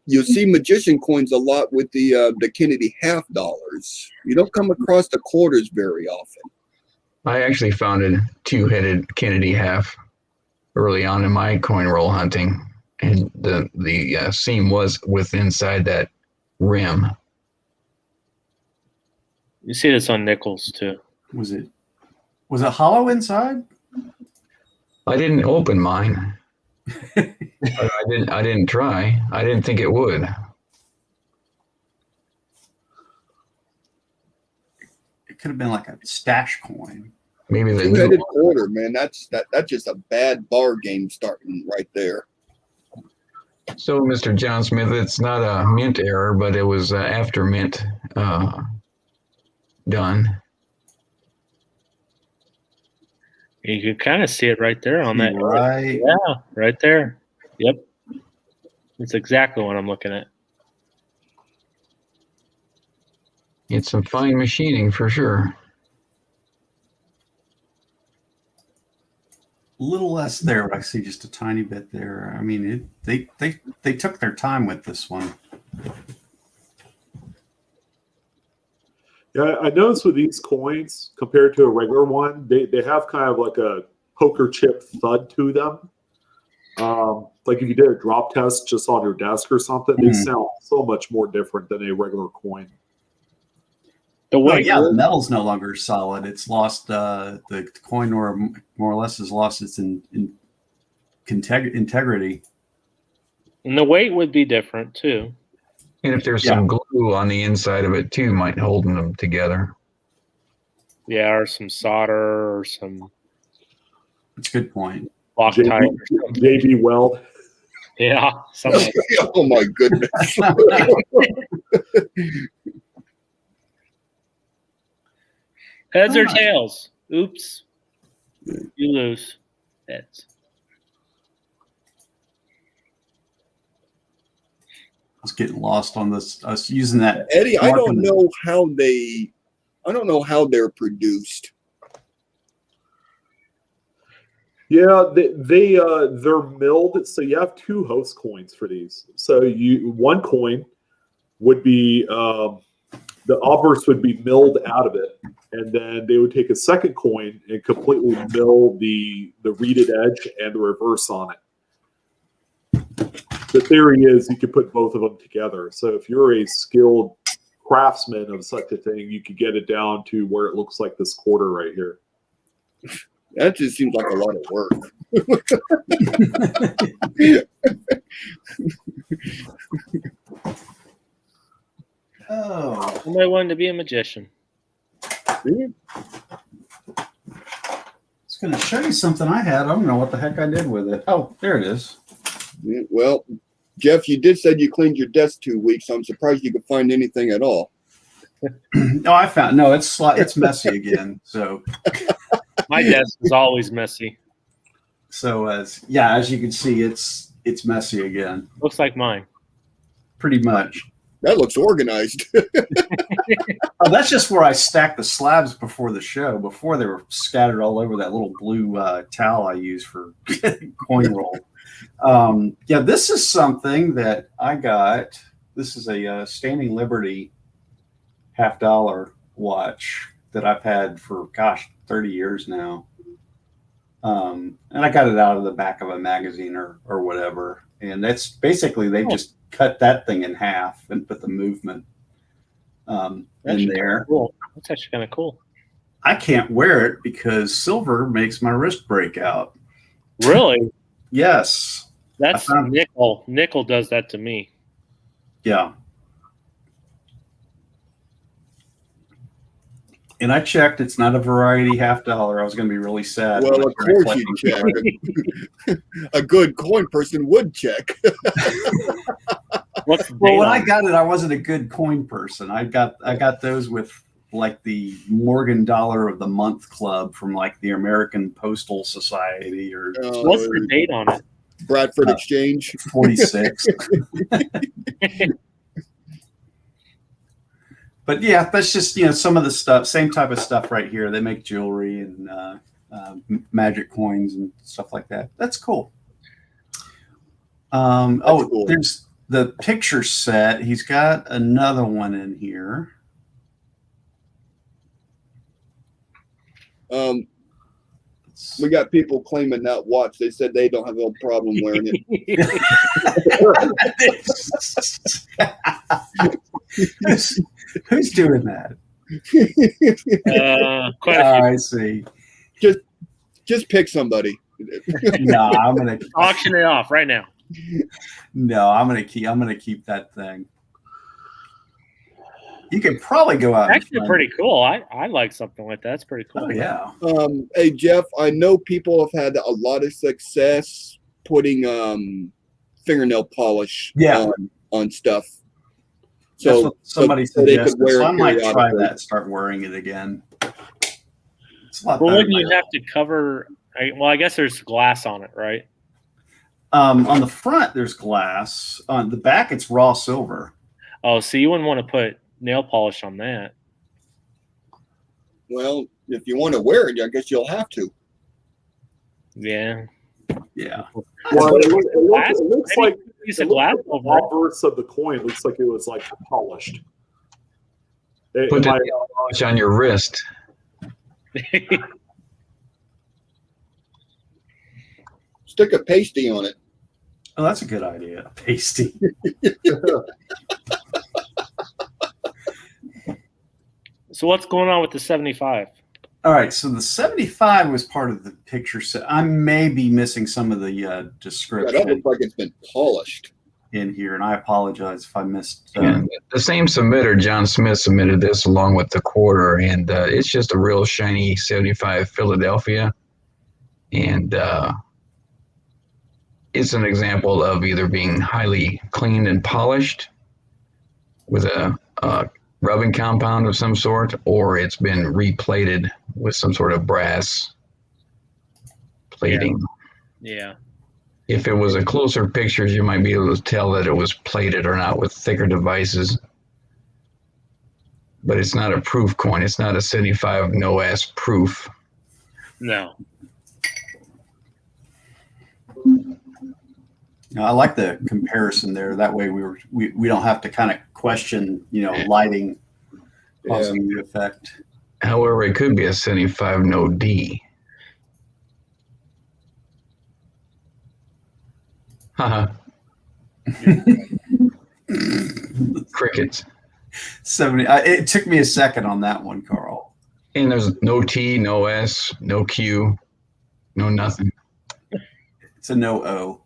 You'll see magician coins a lot with the Kennedy half dollars. You don't come across the quarters very often. I actually found a two-headed Kennedy half early on in my coin roll hunting, and the seam was inside that rim. You see this on nickels too. Was it hollow inside? I didn't open mine. I didn't try. I didn't think it would. It could have been like a stash coin. Maybe the Two-headed quarter, man. That's just a bad bar game starting right there. So, Mr. John Smith, it's not a mint error, but it was after mint done. You can kind of see it right there on that. Right. Yeah, right there. Yep. That's exactly what I'm looking at. It's some fine machining for sure. A little less there, but I see just a tiny bit there. I mean, they took their time with this one. Yeah, I noticed with these coins compared to a regular one, they have kind of like a poker chip thud to them. Like if you did a drop test just on your desk or something, they sound so much more different than a regular coin. The weight, the metal's no longer solid. It's lost the coin, or more or less has lost its integrity. and the weight would be different too. And if there's some glue on the inside of it too, might hold them together. Yeah, or some solder or some That's a good point. Loctite or something. JB Weld. Yeah, something like that. Oh my goodness. Heads or tails? Oops. You lose. Heads. I was getting lost on this. I was using that. Eddie, I don't marking- know how they're produced. Yeah, they're milled. So you have two host coins for these. So one coin would be the obverse would be milled out of it, and then they would take a second coin and completely mill the reeded edge and the reverse on it. The theory is you could put both of them together. So if you're a skilled craftsman of such a thing, you could get it down to where it looks like this quarter right here. That just seems like a lot of work. Oh, Somebody wanted to be a magician. I was going to show you something I had. I don't know what the heck I did with it. Oh, there it is. Yeah, well, Jeff, you did say you cleaned your desk 2 weeks. So I'm surprised you could find anything at all. No, I found no. It's messy again. So My desk is always messy. as you can see, it's messy again. Looks like mine. Pretty much. That looks organized. Oh, that's just where I stacked the slabs before the show. Before they were scattered all over that little blue towel I use for coin roll. This is something that I got. This is a Standing Liberty $50 watch that I've had for 30 years now. And I got it out of the back of a magazine or whatever. And that's basically they just cut that thing in half and put the movement in there. Cool. That's actually kind of cool. I can't wear it because silver makes my wrist break out. Really? Yes. That's nickel. Nickel does that to me. Yeah. And I checked. It's not a variety $50. I was going to be really sad. Well, of course you check. A good coin person would check. What's the Well, date when on I it? got it, I wasn't a good coin person. I got those with like the Morgan Dollar of the Month Club from like the American Postal Society or What's the date on it? Bradford Exchange. 46. But yeah, that's just some of the stuff, same type of stuff right here. They make jewelry and magic coins and stuff like that. That's cool. Cool. There's the picture set. He's got another one in here. We got people claiming that watch. They said they don't have no problem wearing it. Who's doing that? Quite a few. I see. Just pick somebody. No, I'm gonna Auction it off right now. I'm gonna keep that thing. You could probably go out. Actually, pretty cool. I like something like that. It's pretty cool. Oh yeah. Hey Jeff, I know people have had a lot of success putting fingernail polish on stuff. That's So what somebody so they could suggested. wear So I it might try periodically. that. Start wearing it again. It's a lot Well, better. wouldn't you have to cover? I guess there's glass on it, right? On the front, there's glass. On the back, it's raw silver. Oh, so you wouldn't want to put nail polish on that. Well, if you want to wear it, I guess you'll have to. Yeah. Yeah. Well, it Glass? looks Maybe like piece it of looks glass like the over it. obverse of the coin looks like it was like polished. Put the Am I- nail polish on your wrist. Stick a pasty on it. Oh, that's a good idea. Pasty. So what's going on with the 75? All right. So the 75 was part of the picture set. I may be missing some of the Yeah, description. that looks like it's been polished. in here, and I apologize if I missed. And the same submitter, John Smith, submitted this along with the quarter, and it's just a real shiny 75 Philadelphia, and it's an example of either being highly cleaned and polished with a rubbing compound of some sort, or it's been replated with some sort of brass plating. Yeah. If it was a closer pictures, you might be able to tell that it was plated or not with thicker devices. But it's not a proof coin. It's not a 75 no-ass proof. No. I like the comparison there. That way we don't have to kind of question, lighting causing the effect. However, it could be a 75 no D. Haha. Crickets. 70. It took me a second on that one, Carl. And there's no T, no S, no Q, no nothing. It's a no O,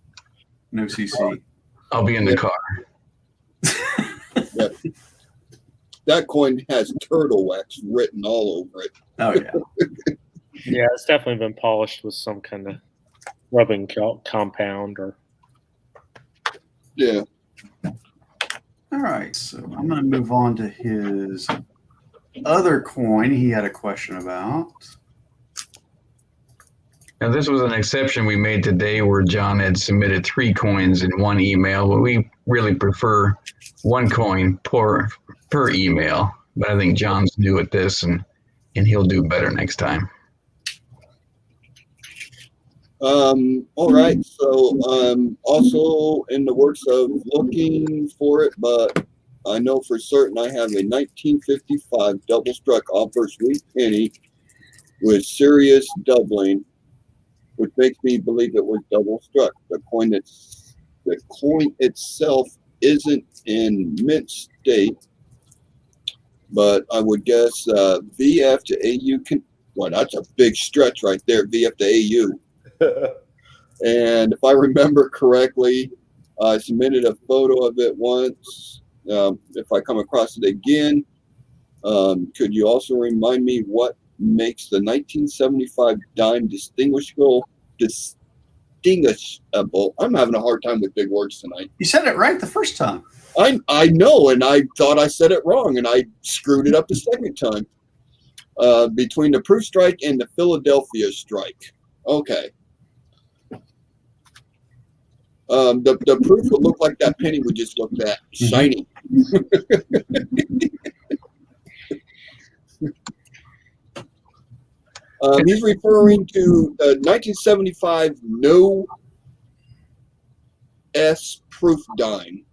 no CC. I'll be in the car. Yep. That coin has turtle wax written all over it. Oh yeah. Yeah, it's definitely been polished with some kind of rubbing compound or. Yeah. All right, so I'm going to move on to his other coin he had a question about. Now, this was an exception we made today where John had submitted 3 coins in one email, but we really prefer 1 coin per email. But I think John's new at this, and he'll do better next time. All right. So also in the works of looking for it, but I know for certain I have a 1955 double struck obverse wheat penny with serious doubling, which makes me believe it was double struck. The coin itself isn't in mint state, but I would guess VF to AU can. Well, that's a big stretch right there. VF to AU. And if I remember correctly, I submitted a photo of it once. If I come across it again, could you also remind me what makes the 1975 dime distinguishable? I'm having a hard time with big words tonight. You said it right the first time. I know, and I thought I said it wrong, and I screwed it up the second time. Between the proof strike and the Philadelphia strike. Okay. The proof would look like that penny would just look that shiny. He's referring to the 1975 no S proof dime.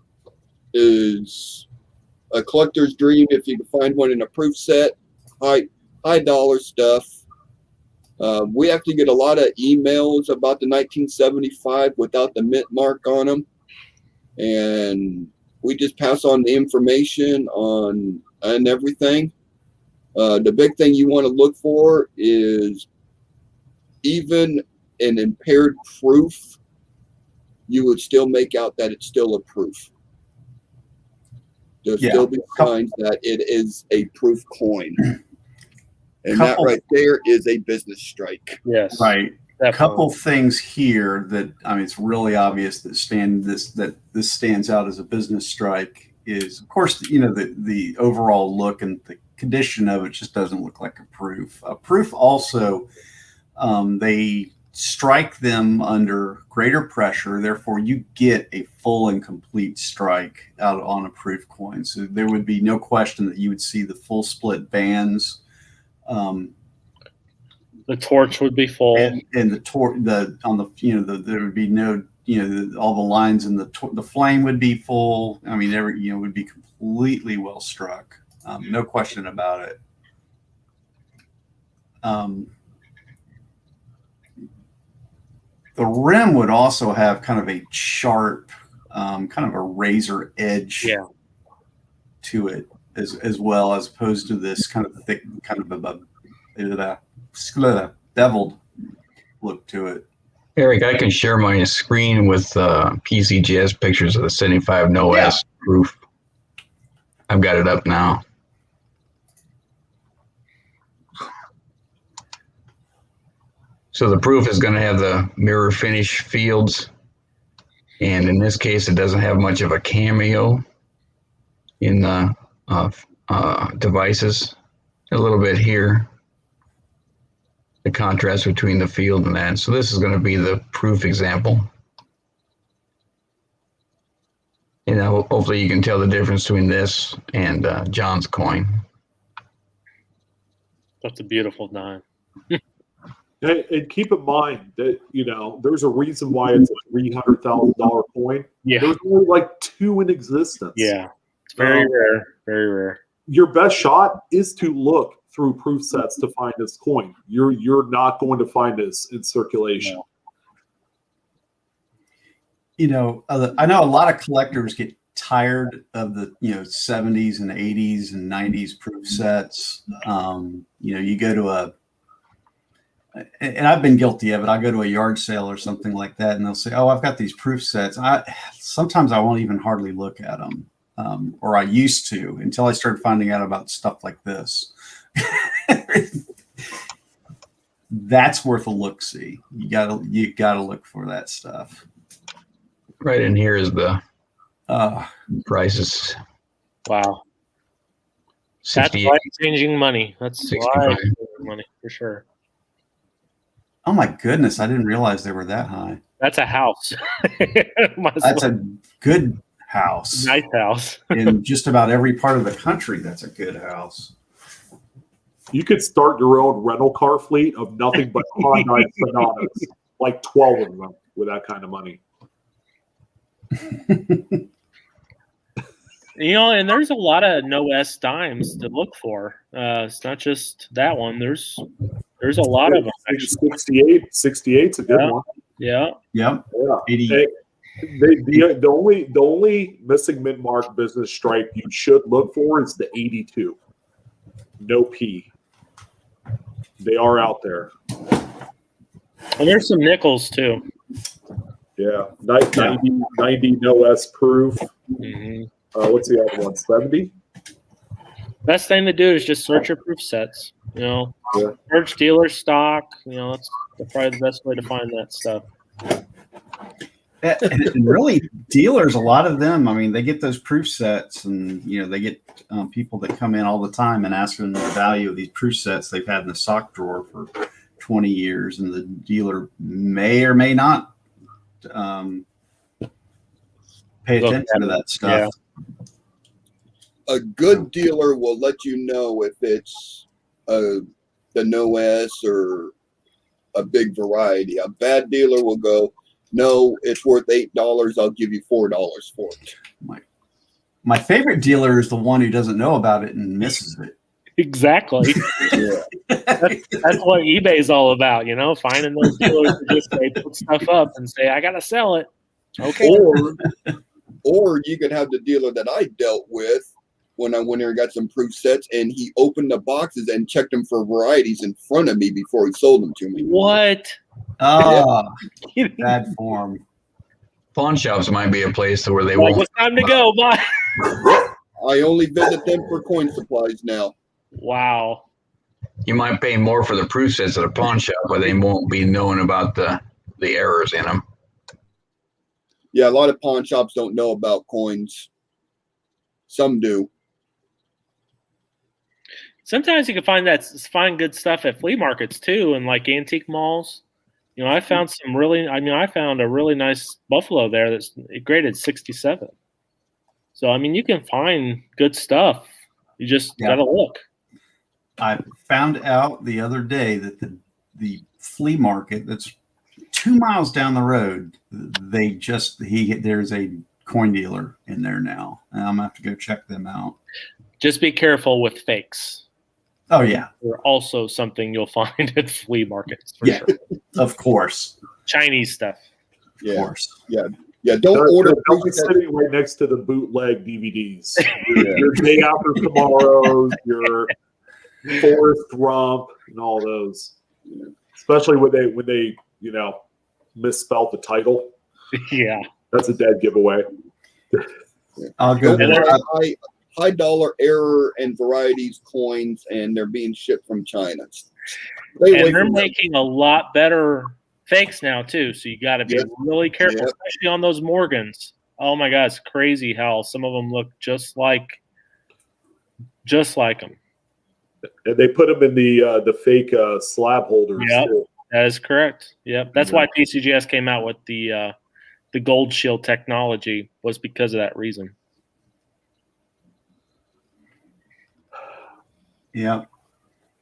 Is a collector's dream if you can find one in a proof set. High dollar stuff. We actually get a lot of emails about the 1975 without the mint mark on them, and we just pass on the information on and everything. The big thing you want to look for is even an impaired proof, you would still make out that it's still a proof. There'll still be signs that it is a proof coin. And that right there is a business strike. Yes. Right. Definitely. A couple things here that it's really obvious that this stands out as a business strike is, of course, the overall look and the condition of it just doesn't look like a proof. A proof also, they strike them under greater pressure, therefore you get a full and complete strike out on a proof coin. So there would be no question that you would see the full split bands. The torch would be full, and there would be no, all the lines in the flame would be full. I mean, would be completely well struck. No question about it. The rim would also have kind of a sharp, kind of a razor edge to it as well, as opposed to this kind of thick, kind of a beveled look to it. Eric, I can share my screen with PCGS pictures of the 75 No Yeah. S proof. I've got it up now. So the proof is going to have the mirror finish fields. And in this case, it doesn't have much of a cameo in the devices. A little bit here. The contrast between the field and that. So this is going to be the proof example. And hopefully you can tell the difference between this and John's coin. That's a beautiful dime. And keep in mind that, there's a reason why it's a $300,000 coin. Yeah. There's only like 2 in existence. Yeah. It's very rare. Very rare. Your best shot is to look through proof sets to find this coin. You're not going to find this in circulation. No. I know a lot of collectors get tired of the 70s and 80s and 90s proof sets. You go to and I've been guilty of it. I go to a yard sale or something like that, and they'll say, "Oh, I've got these proof sets." Sometimes I won't even hardly look at them, or I used to until I started finding out about stuff like this. That's worth a look. See, you gotta look for that stuff. Right in here is the prices. Wow. That's 68. life-changing money. That's 65. life-changing money for sure. Oh my goodness, I didn't realize they were that high. That's a house. That's a good house. Nice house. In just about every part of the country, that's a good house. You could start your own rental car fleet of nothing but Hyundai Sonatas, like 12 of them with that kind of money. And there's a lot of no S dimes to look for. It's not just that one. There's a lot of them. 68's a good one. Yeah. Yep. Yeah. 80. The only missing mint mark business stripe you should look for is the 82. No P. They are out there. And there's some nickels too. Yeah. 90 no S proof. Mm-hmm. What's the other one? 70? Best thing to do is just search your proof sets. Yeah. Search dealer stock. That's probably the best way to find that stuff. And really, dealers, a lot of them, they get those proof sets, and they get people that come in all the time and ask them the value of these proof sets they've had in the sock drawer for 20 years, and the dealer may or may not pay attention to that stuff. Yeah. A good dealer will let you know if it's the no S or a big variety. A bad dealer will go, "No, it's worth $8. I'll give you $4 for it." My favorite dealer is the one who doesn't know about it and misses it. Exactly. Yeah. That's what eBay's all about, finding those dealers who just put stuff up and say, "I gotta sell it." Okay. Or you could have the dealer that I dealt with when I went there and got some proof sets, and he opened the boxes and checked them for varieties in front of me before he sold them to me. What? Bad form. Pawn shops might be a place where they Like, won't. it's time to go. Bye. I only visit them for coin supplies now. Wow. You might pay more for the proof sets at a pawn shop, but they won't be knowing about the errors in them. Yeah, a lot of pawn shops don't know about coins. Some do. Sometimes you can find good stuff at flea markets too, and like antique malls. I found I found a really nice buffalo there that's graded 67. So you can find good stuff. You just gotta look. I found out the other day that the flea market that's 2 miles down the road, there's a coin dealer in there now, and I'm gonna have to go check them out. Just be careful with fakes. Oh yeah, They're also something you'll find at flea markets for sure. Of course. Chinese stuff. Of course. Yeah. Don't order They'll be sitting right next to the bootleg DVDs. Your Day After Tomorrows, your Forrest Rump, and all those. Especially when they misspelled the title. Yeah. That's a dead giveaway. I'll go Don't there. worry, high dollar error and varieties coins, and they're being shipped from China. Stay away And they're from them. making a lot better fakes now too, so you got to be Yep. really careful, Yep. especially on those Morgans. Oh my God, it's crazy how some of them look just like them. And they put them in the fake slab holders Yep. too. That is correct. Yep, that's Yeah. why PCGS came out with the Gold Shield technology, was because of that reason. Yeah.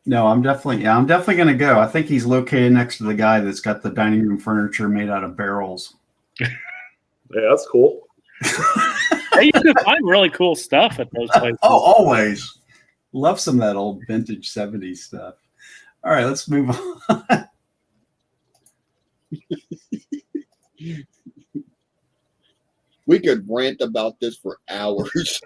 No, I'm definitely going to go. I think he's located next to the guy that's got the dining room furniture made out of barrels. Yeah, that's cool. Hey, you can find really cool stuff at those places. Oh, always. Love some of that old vintage 70s stuff. All right, let's move on. We could rant about this for hours.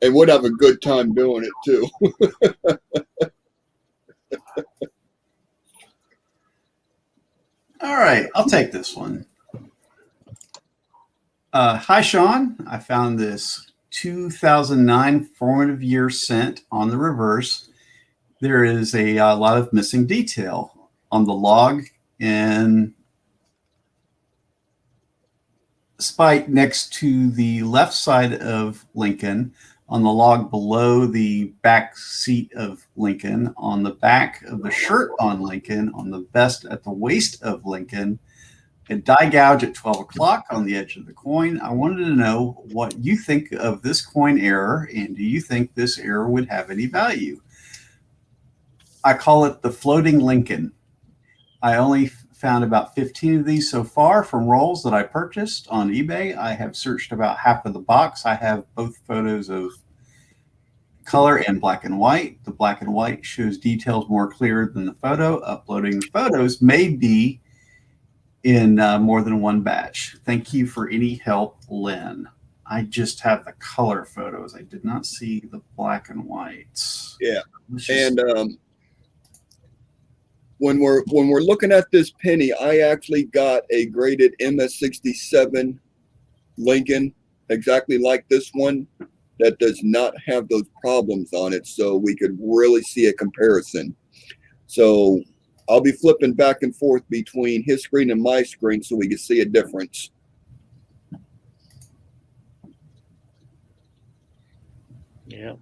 And would have a good time doing it too. All right, I'll take this one. Hi, Sean. I found this 2009 formative year scent on the reverse. There is a lot of missing detail on the log and spike next to the left side of Lincoln, on the log below the back seat of Lincoln, on the back of the shirt on Lincoln, on the vest at the waist of Lincoln, a die gouge at 12 o'clock on the edge of the coin. I wanted to know what you think of this coin error, and do you think this error would have any value? I call it the floating Lincoln. I only found about 15 of these so far from rolls that I purchased on eBay. I have searched about half of the box. I have both photos of color and black and white. The black and white shows details more clear than the photo. Uploading the photos may be in more than one batch. Thank you for any help, Lynn. I just have the color photos. I did not see the black and whites. Yeah. And when we're looking at this penny, I actually got a graded MS67 Lincoln, exactly like this one, that does not have those problems on it, so we could really see a comparison. So I'll be flipping back and forth between his screen and my screen so we can see a difference. Yeah.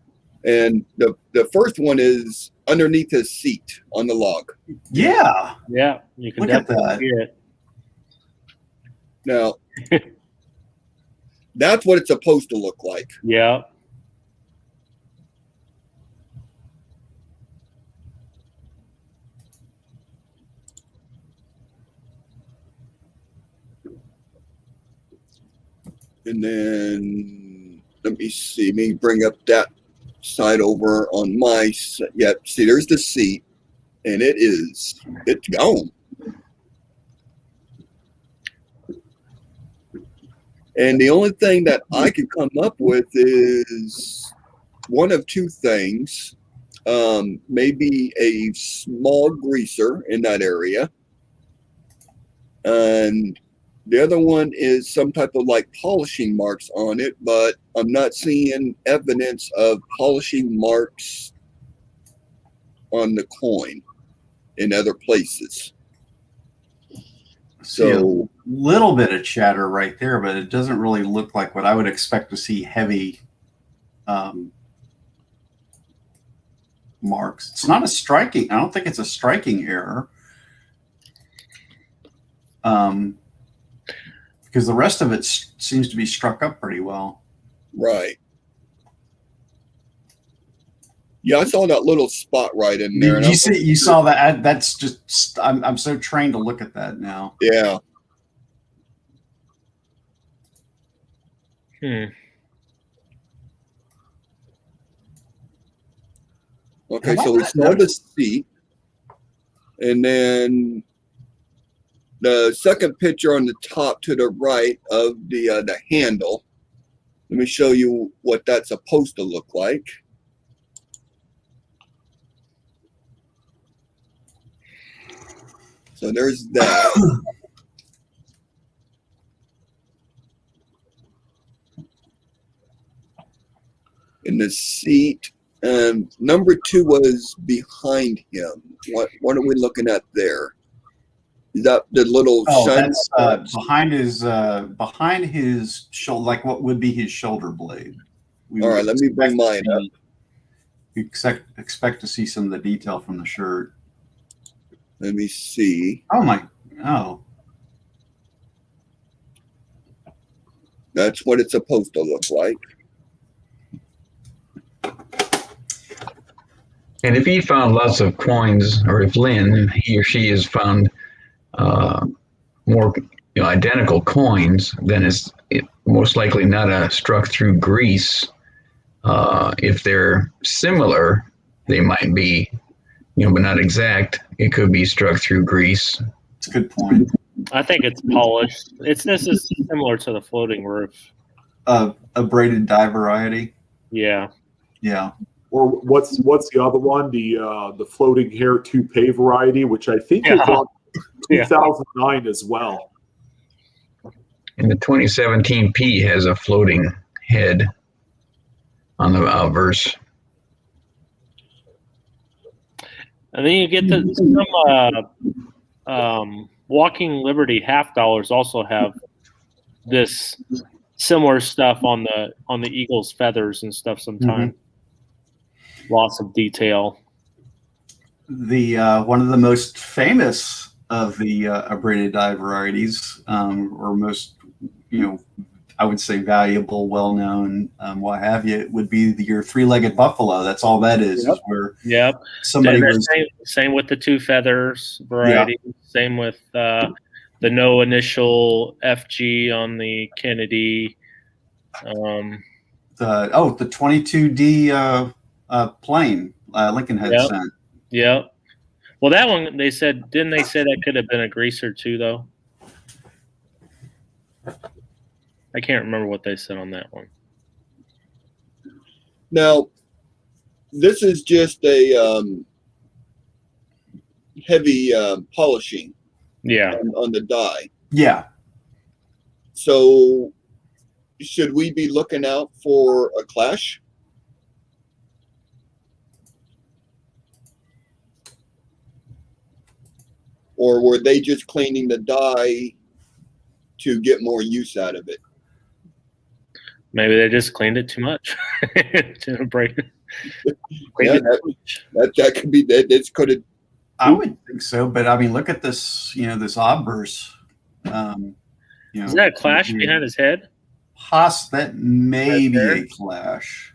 And the first one is underneath his seat on the log. Yeah. Yeah, you can Look at definitely that. see it. Now, that's what it's supposed to look like. Yeah. And then let me see, let me bring up that side over on my, yeah, see, there's the seat, and it's gone. And the only thing that I can come up with is one of two things. Maybe a small greaser in that area. And the other one is some type of like polishing marks on it, but I'm not seeing evidence of polishing marks on the coin in other places. So little bit of chatter right there, but it doesn't really look like what I would expect to see heavy marks. It's not a striking. I don't think it's a striking error. Because the rest of it seems to be struck up pretty well. right. Yeah, I saw that little spot right in there. You saw that? That's just, I'm so trained to look at that now. Yeah. Okay, so we saw the seat, and then the second picture on the top to the right of the handle. Let me show you what that's supposed to look like. So there's that. In the seat, number 2 was behind him. What are we looking at there? Is that the little shiny? That's behind his shoulder, like what would be his shoulder blade. All right, let me bring mine up. You expect to see some of the detail from the shirt. Let me see. Oh. That's what it's supposed to look like. And if he found lots of coins, or if Lynn, he or she has found more identical coins, then it's most likely not a struck through grease. If they're similar, they might be, but not exact. It could be struck through grease. It's a good point. I think it's polished. This is similar to the floating roof. A braided dye variety. Yeah. Yeah. Or what's the other one? The floating hair toupee variety, which I think is on 2009 as well. And the 2017 P has a floating head on the outverse. And then you get some Walking Liberty half dollars also have this similar stuff on the eagle's feathers and stuff sometimes. Lots of detail. The one of the most famous of the braided dye varieties, or most, I would say valuable, well-known, what have you, would be your 3-legged buffalo. That's all that is. Yep. Is where Yep. somebody was same with the 2 feathers variety. Yeah. Same with the no initial FG on the Kennedy. The 22D plane Lincoln had sent. Yeah. Well, that one didn't they say that could have been a greaser too, though? I can't remember what they said on that one. Now, this is just a heavy polishing. Yeah. On the dye. Yeah. So, should we be looking out for a clash? Or were they just cleaning the dye to get more use out of it? Maybe they just cleaned it too much to break it. That could be that. This could have. I would think so, but I mean, look at this. This obverse. Is that a clash behind his head? That may be a clash.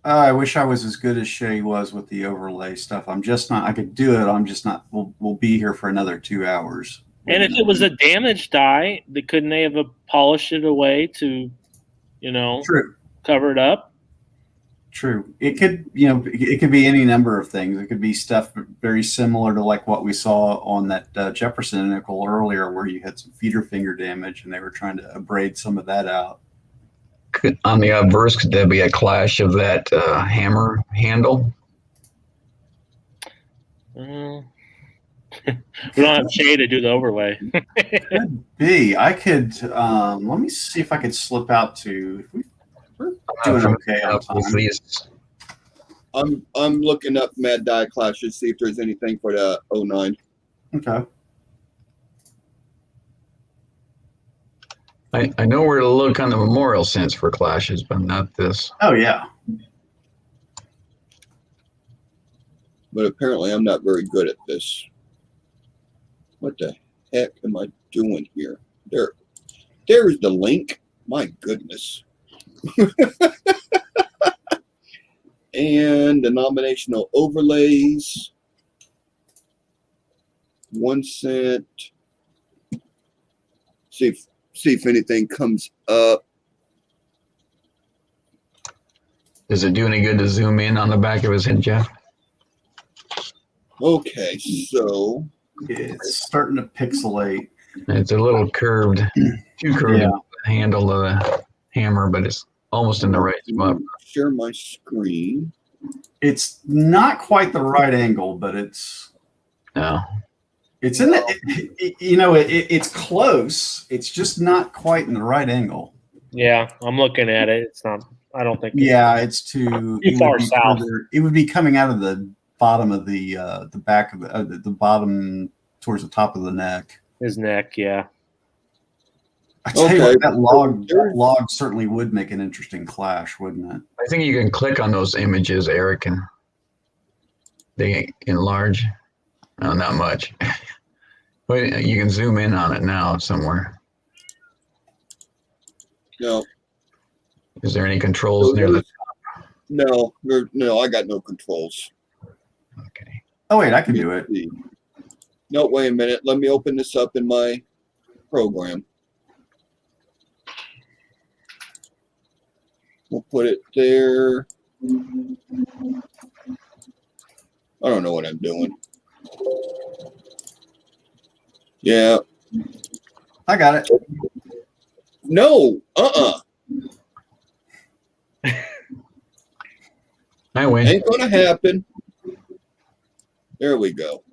I wish I was as good as Shay was with the overlay stuff. I'm just not. I could do it. I'm just not. We'll be here for another 2 hours. And if it was a damaged dye, couldn't they have polished it away to, True. Cover it up? True. It could, it could be any number of things. It could be stuff very similar to like what we saw on that Jefferson nickel earlier, where you had some feeder finger damage, and they were trying to abrade some of that out. On the obverse, could there be a clash of that hammer handle? We don't have Shay to do the overlay. Could be. I could. Let me see if I could slip out to. We're doing okay on time. I'm looking up Mad Dye clashes, see if there's anything for the 09. Okay. I know where to look on the memorial sense for clashes, but not this. Oh yeah. But apparently I'm not very good at this. What the heck am I doing here? There's the link. My goodness. And denominational overlays. 1 cent. See if anything comes up. Does it do any good to zoom in on the back of his head, Jeff? Okay, so it's starting to pixelate. It's a little curved, too curved to handle the hammer, but it's almost in the right spot. share my screen. It's not quite the right angle, but it's No. it's in the it's close. It's just not quite in the right angle. Yeah, I'm looking at it. It's not. I don't think. Yeah, it's too Too far south. It would be coming out of the bottom of the back of the bottom towards the top of the neck. His neck. Yeah. I tell you what, Okay. that log certainly would make an interesting clash, wouldn't it? I think you can click on those images, Eric, and they enlarge. No, not much. But you can zoom in on it now somewhere. No. Is there any controls near the? No, I got no controls. Okay. Oh wait, I can do it. No, wait a minute. Let me open this up in my program. We'll put it there. I don't know what I'm doing. Yeah. I got it. No. I win. Ain't gonna happen. There we go.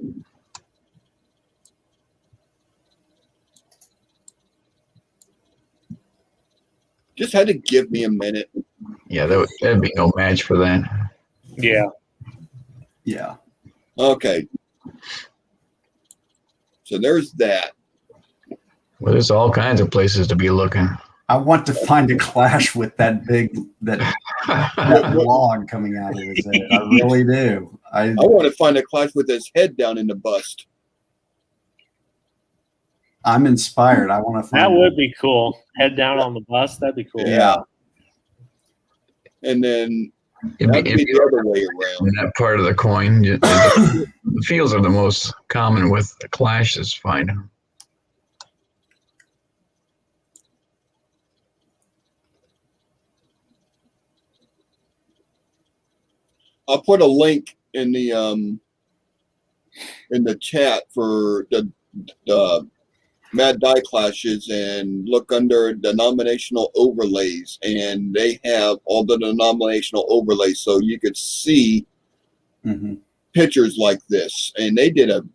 Just had to give me a minute. Yeah, that'd be no match for that. Yeah. Yeah. Okay. So there's that. Well, there's all kinds of places to be looking. I want to find a clash with that log coming out of his head. I really do. I want to find a clash with his head down in the bust. I'm inspired. I want to find That would be cool. Head down on the bus. That'd be cool. Yeah. And then It'd that'd be the other way around. that part of the coin. The fields are the most common with the clashes. Find them. I'll put a link in the chat for the Mad Die clashes, and look under denominational overlays, and they have all the denominational overlays, so you could see pictures like this. And they did a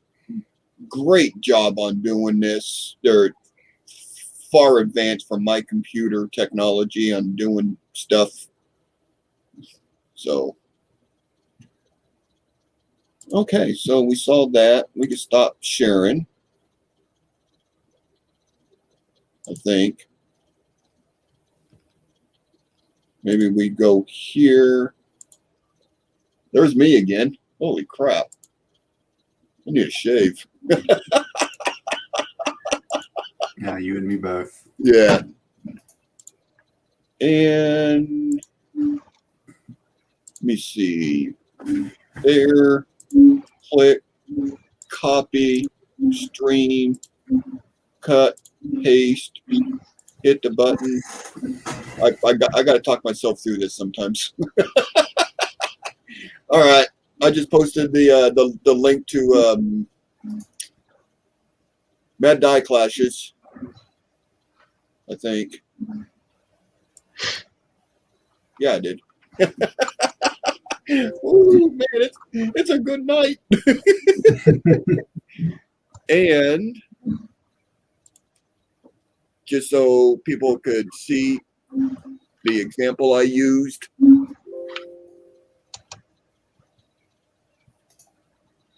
great job on doing this. They're far advanced from my computer technology on doing stuff. So. Okay, so we saw that. We can stop sharing, I think. Maybe we go here. There's me again. Holy crap. I need a shave. Yeah, you and me both. Yeah. And let me see. There. Click, copy, stream, cut, paste, hit the button. I got to talk myself through this sometimes. All right, I just posted the link to Mad Die Clashes, I think. Yeah, I did. Ooh, man, it's a good night. And just so people could see the example I used.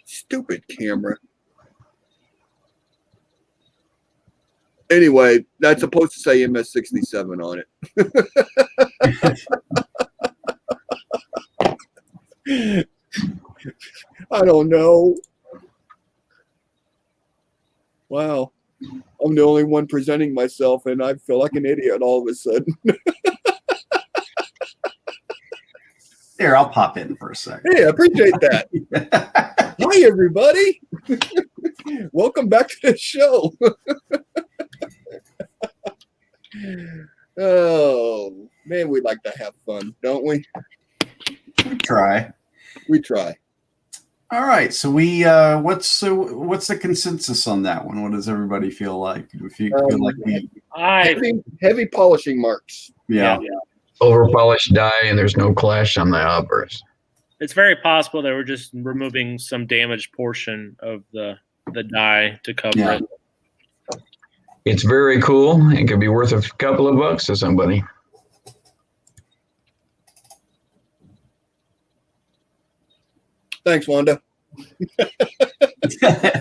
Stupid camera. Anyway, that's supposed to say MS-67 on it. I don't know. Wow. I'm the only one presenting myself, and I feel like an idiot all of a sudden. Here, I'll pop in for a second. Hey, I appreciate that. Hi, everybody. Welcome back to the show. Oh, man, we like to have fun, don't we? We try. We try. All right. So what's the consensus on that one? What does everybody feel like? If you feel like heavy polishing marks. Yeah. Over polished die, and there's no clash on the uppers. it's very possible they were just removing some damaged portion of the die to cover Yeah. it. It's very cool. It could be worth a couple of bucks to somebody. Thanks, Wanda.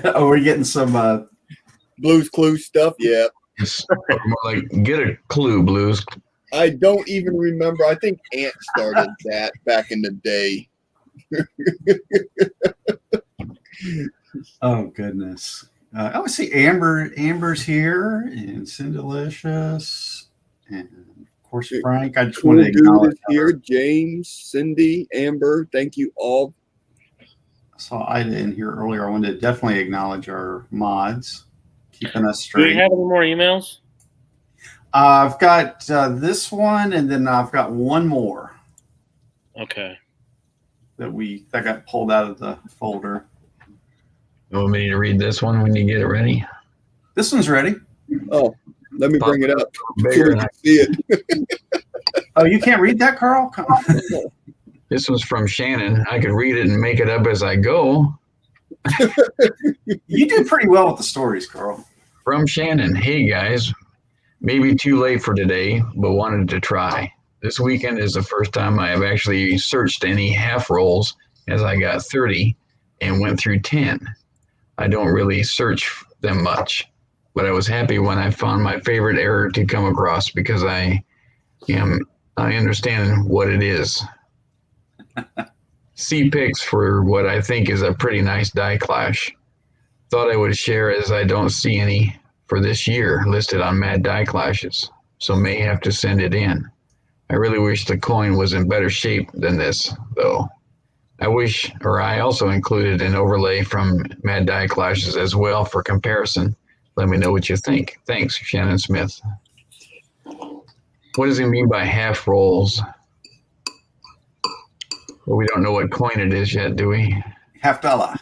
Oh, we're getting some. Blues Clues stuff. Yeah. It's more like get a clue, Blues. I don't even remember. I think Ant started that back in the day. Oh goodness. I see Amber's here, and Cindalicious, and of course Frank. I just want to Cool Dude acknowledge is here. James, Cindy, Amber. Thank you all. I saw Ida in here earlier. I wanted to definitely acknowledge our mods, keeping us Do we straight. have any more emails? I've got this one, and then I've got one more Okay. that got pulled out of the folder. You want me to read this one when you get it ready? This one's ready. Oh, let me bring it up so Bigger we than can see it. Oh, you can't read that, Carl? Come on. This was from Shannon. I could read it and make it up as I go. You do pretty well with the stories, Carl. From Shannon. Hey guys, maybe too late for today, but wanted to try. This weekend is the first time I have actually searched any half rolls, as I got 30 and went through 10. I don't really search them much, but I was happy when I found my favorite error to come across because I understand what it is. C picks for what I think is a pretty nice die clash. Thought I would share as I don't see any for this year listed on Mad Die Clashes, so may have to send it in. I really wish the coin was in better shape than this, though. I also included an overlay from Mad Die Clashes as well for comparison. Let me know what you think. Thanks, Shannon Smith. What does he mean by half rolls? Well, we don't know what coin it is yet, do we? $50.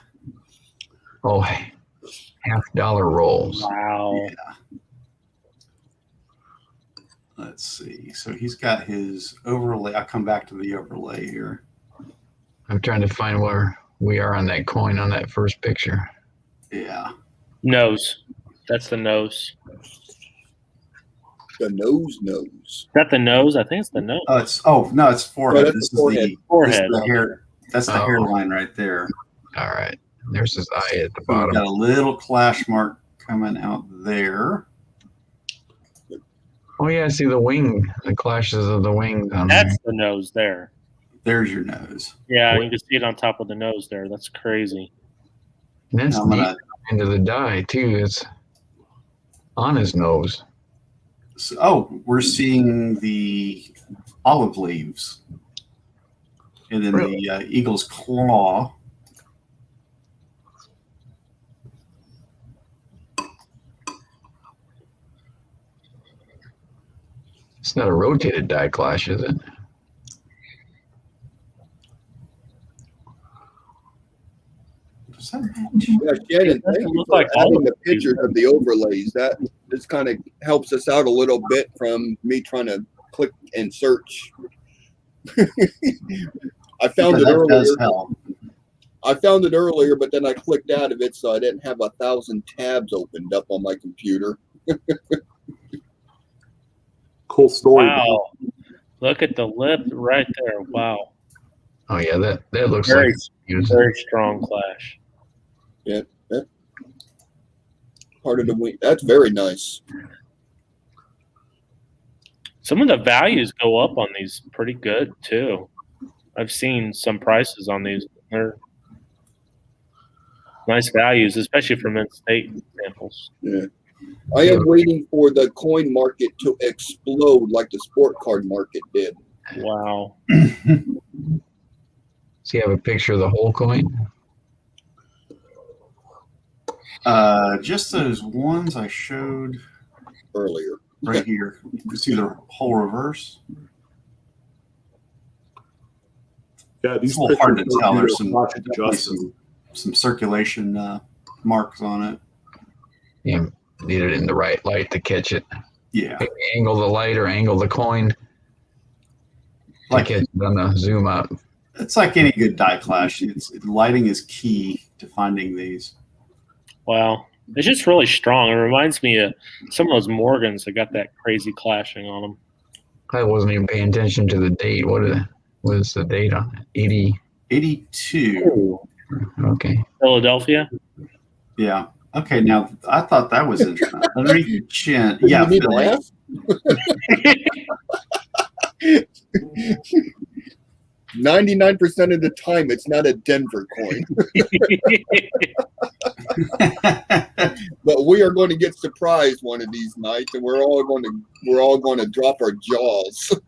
Oh, $50 rolls. Wow. Yeah. Let's see. So he's got his overlay. I'll come back to the overlay here. I'm trying to find where we are on that coin on that first picture. Yeah. Nose. That's the nose. The nose. Is that the nose? I think it's the nose. It's forehead. Oh, that's This the forehead. is the Forehead. This is the hair. That's the Oh. hairline right there. All right. There's his eye at the We've bottom. got a little clash mark coming out there. Oh, yeah. I see the wing, the clashes of the wings on there. That's the nose there. There's your nose. Yeah, you can see it on top of the nose there. That's crazy. And that's Now I'm deep gonna, into the die, too. It's on his nose. we're seeing the olive leaves. And then Really? the eagle's claw. It's not a rotated die clash, is it? Does that match? Yeah, Shannon, thank you look for like adding all the of these. pictures of the overlays. That this kind of helps us out a little bit from me trying to click and search. I found it That earlier. does help. I found it earlier, but then I clicked out of it, so I didn't have 1,000 tabs opened up on my computer. Cool story. Wow. Look at the lip right there. Wow. Oh, yeah. That looks Very, like it's very strong clash. Part of the wing. That's very nice. Some of the values go up on these pretty good too. I've seen some prices on these. They're nice values, especially for mid-state samples. Yeah. I am waiting for the coin market to explode like the sport card market did. Wow. Does he have a picture of the whole coin? Just those ones I showed Earlier. right here. You can see the whole reverse. Yeah, these It's a little hard to pictures tell. don't There's do some, much definitely justice. some circulation marks on it. Yeah. Need it in the right light to catch it. Yeah. Maybe angle the light or angle the coin to Like catch it on the zoom out. It's like any good die clash. Lighting is key to finding these. Wow. It's just really strong. It reminds me of some of those Morgans that got that crazy clashing on them. I wasn't even paying attention to the date. What is the date on it? 80. 82. Okay. Philadelphia? Yeah. Okay, now I thought that was interesting. Underneath the chin. Yeah. You need to Philly. laugh? 99% of the time, it's not a Denver coin, but we are going to get surprised one of these nights, and we're all going to drop our jaws.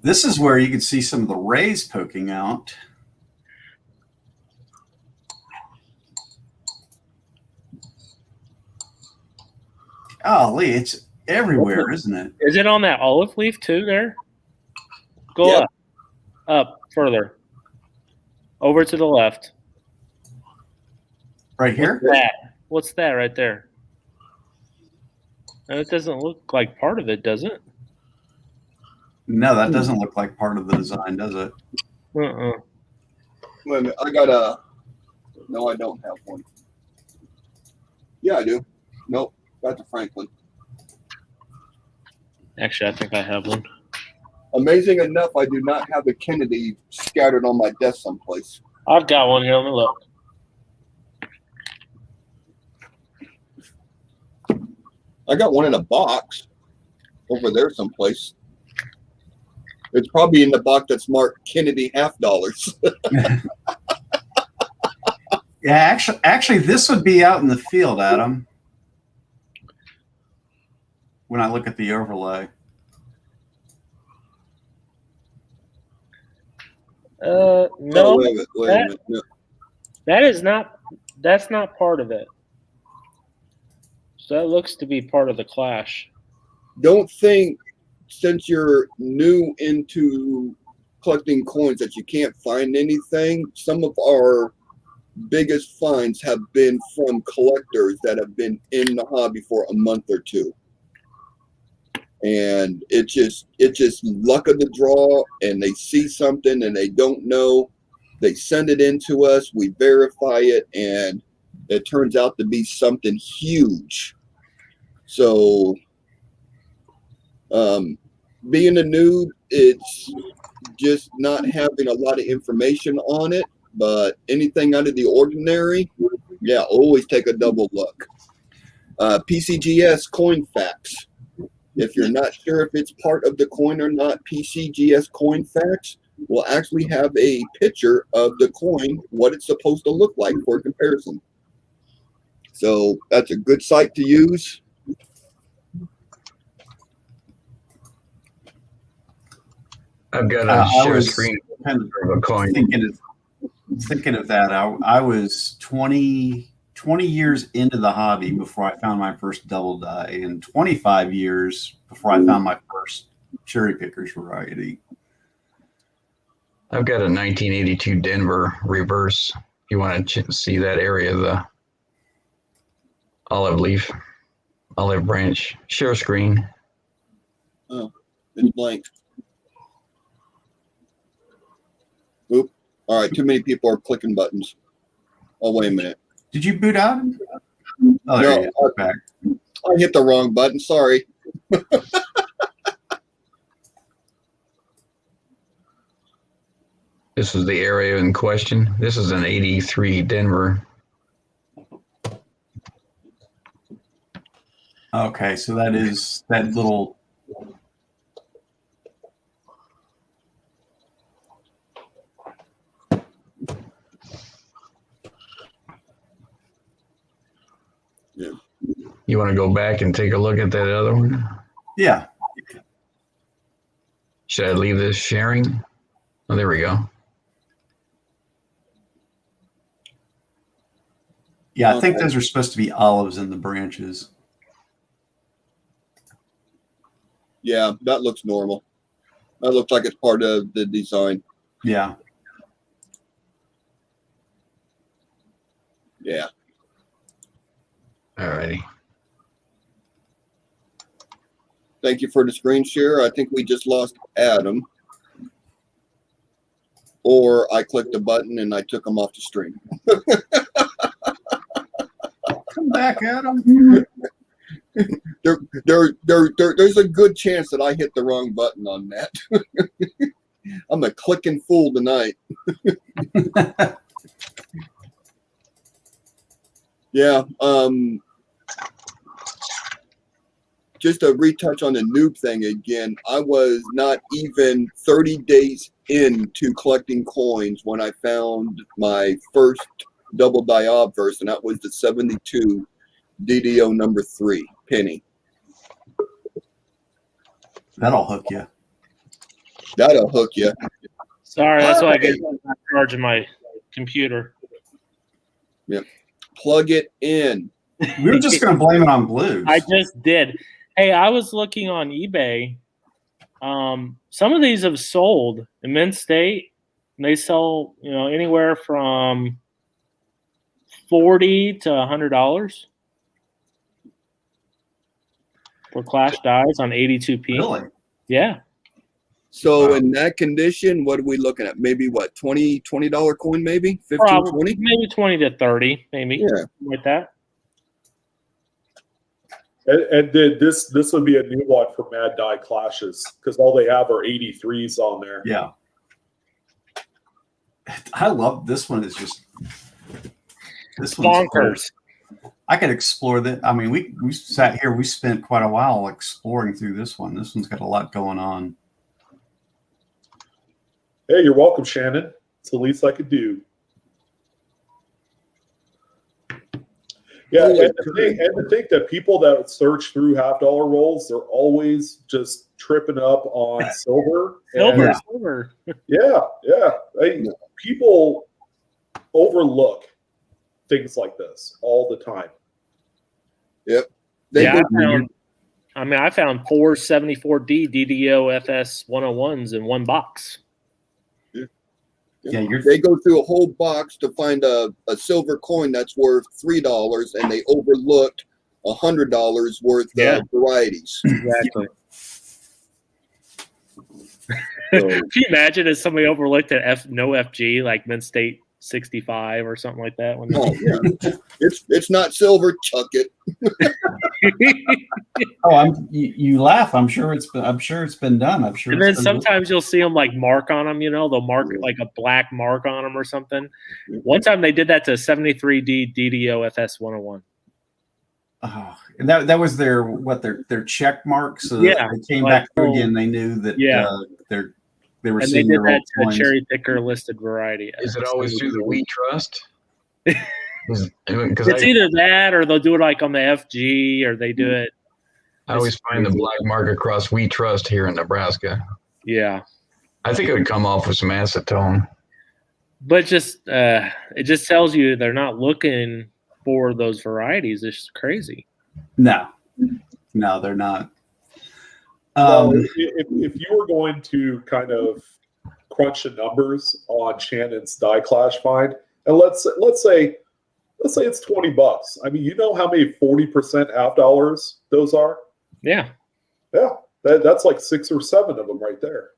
This is where you can see some of the rays poking out. Golly, it's everywhere, isn't it? Is it on that olive leaf too there? Go Yep. up further. Over to the left. Right here? What's that right there? It doesn't look like part of it, does it? No, that doesn't look like part of the design, does it? Uh-uh. Wait a minute, I got a. No, I don't have one. Yeah, I do. Nope, that's a Franklin. Actually, I think I have one. Amazing enough, I do not have a Kennedy scattered on my desk someplace. I've got one here. Let me look. I got one in a box over there someplace. It's probably in the box that's marked Kennedy $50. Yeah, actually, this would be out in the field, Adam. When I look at the overlay. No, Oh, wait a minute. No. that's not part of it. So that looks to be part of the clash. Don't think, since you're new into collecting coins, that you can't find anything. Some of our biggest finds have been from collectors that have been in the hobby for a month or two. And it's just luck of the draw, and they see something and they don't know. They send it in to us, we verify it, and it turns out to be something huge. So being a noob, it's just not having a lot of information on it, but anything out of the ordinary, yeah, always take a double look. PCGS coin facts. If you're not sure if it's part of the coin or not, PCGS coin facts will actually have a picture of the coin, what it's supposed to look like for comparison. So that's a good site to use. I've got I a share was screen kind of of a coin. thinking of that. I was 20 years into the hobby before I found my first double die, and 25 years before I found my first cherry pickers variety. I've got a 1982 Denver reverse. If you want to see that area of the olive branch, share screen. Oh, it's blank. Oop. All right, too many people are clicking buttons. Oh, wait a minute. Did you boot out? Oh, there you go. Back. I hit the wrong button. Sorry. This is the area in question. This is an 83 Denver. Okay, so that is that little. Yeah. You want to go back and take a look at that other one? Yeah. Should I leave this sharing? Oh, there we go. Yeah, I think those are supposed to be olives in the branches. Yeah, that looks normal. That looks like it's part of the design. Yeah. Yeah. Alrighty. Thank you for the screen share. I think we just lost Adam. or I clicked a button and I took them off the stream. Come back, Adam. There's a good chance that I hit the wrong button on that. I'm a clicking fool tonight. Yeah. Just to retouch on the noob thing again, I was not even 30 days into collecting coins when I found my first double diobverse, and that was the 72 DDO number 3 penny. That'll hook you. That'll hook you. Sorry, that's why I get charging my computer. Yep. Plug it in. We were just going to blame it on blues. I just did. Hey, I was looking on eBay. Some of these have sold in Mint State. And they sell, anywhere from $40 to $100 for Clash dies on 82p. Really? Yeah. So Wow. in that condition, what are we looking at? Maybe what, $20 coin, maybe 15, Probably, 20? maybe 20 to 30, maybe. Yeah. Something like that. And then this would be a new one for Mad Die Clashes because all they have are 83s on there. Yeah. I love this one. Is just this one's Bonkers. I could explore that. I mean, we sat here. We spent quite a while exploring through this one. This one's got a lot going on. Hey, you're welcome, Shannon. It's the least I could do. Yeah, and to think that people that search through $50 rolls, they're always just tripping up on silver. Silver. Yeah. People overlook things like this all the time. Yep. I found 4 74D DDO FS 101s in one box. Yeah, they go through a whole box to find a silver coin that's worth $3, and they overlooked $100 worth of varieties. Exactly. Can you imagine if somebody overlooked an no FG like Mint State 65 or something like that? Oh, yeah. It's not silver. Chuck it. You laugh. I'm sure it's been done. I'm sure. And then sometimes you'll see them like mark on them. They'll mark like a black mark on them or something. One time they did that to 73D DDO FS 101. Oh, and that was their check mark. So they came back through again. They knew that they were and seeing they did their that old to a coins. cherry picker listed variety. Is it always through the We Trust? It's either that or they'll do it like on the FG or they do it. I always find the black mark across We Trust here in Nebraska. Yeah. I think it would come off with some acetone. But it just tells you they're not looking for those varieties. It's just crazy. No, they're not. If you were going to kind of crunch the numbers on Shannon's die clash find, and let's say it's $20. I mean, you know how many 40% $50 those are? Yeah. Yeah. That's like 6 or 7 of them right there.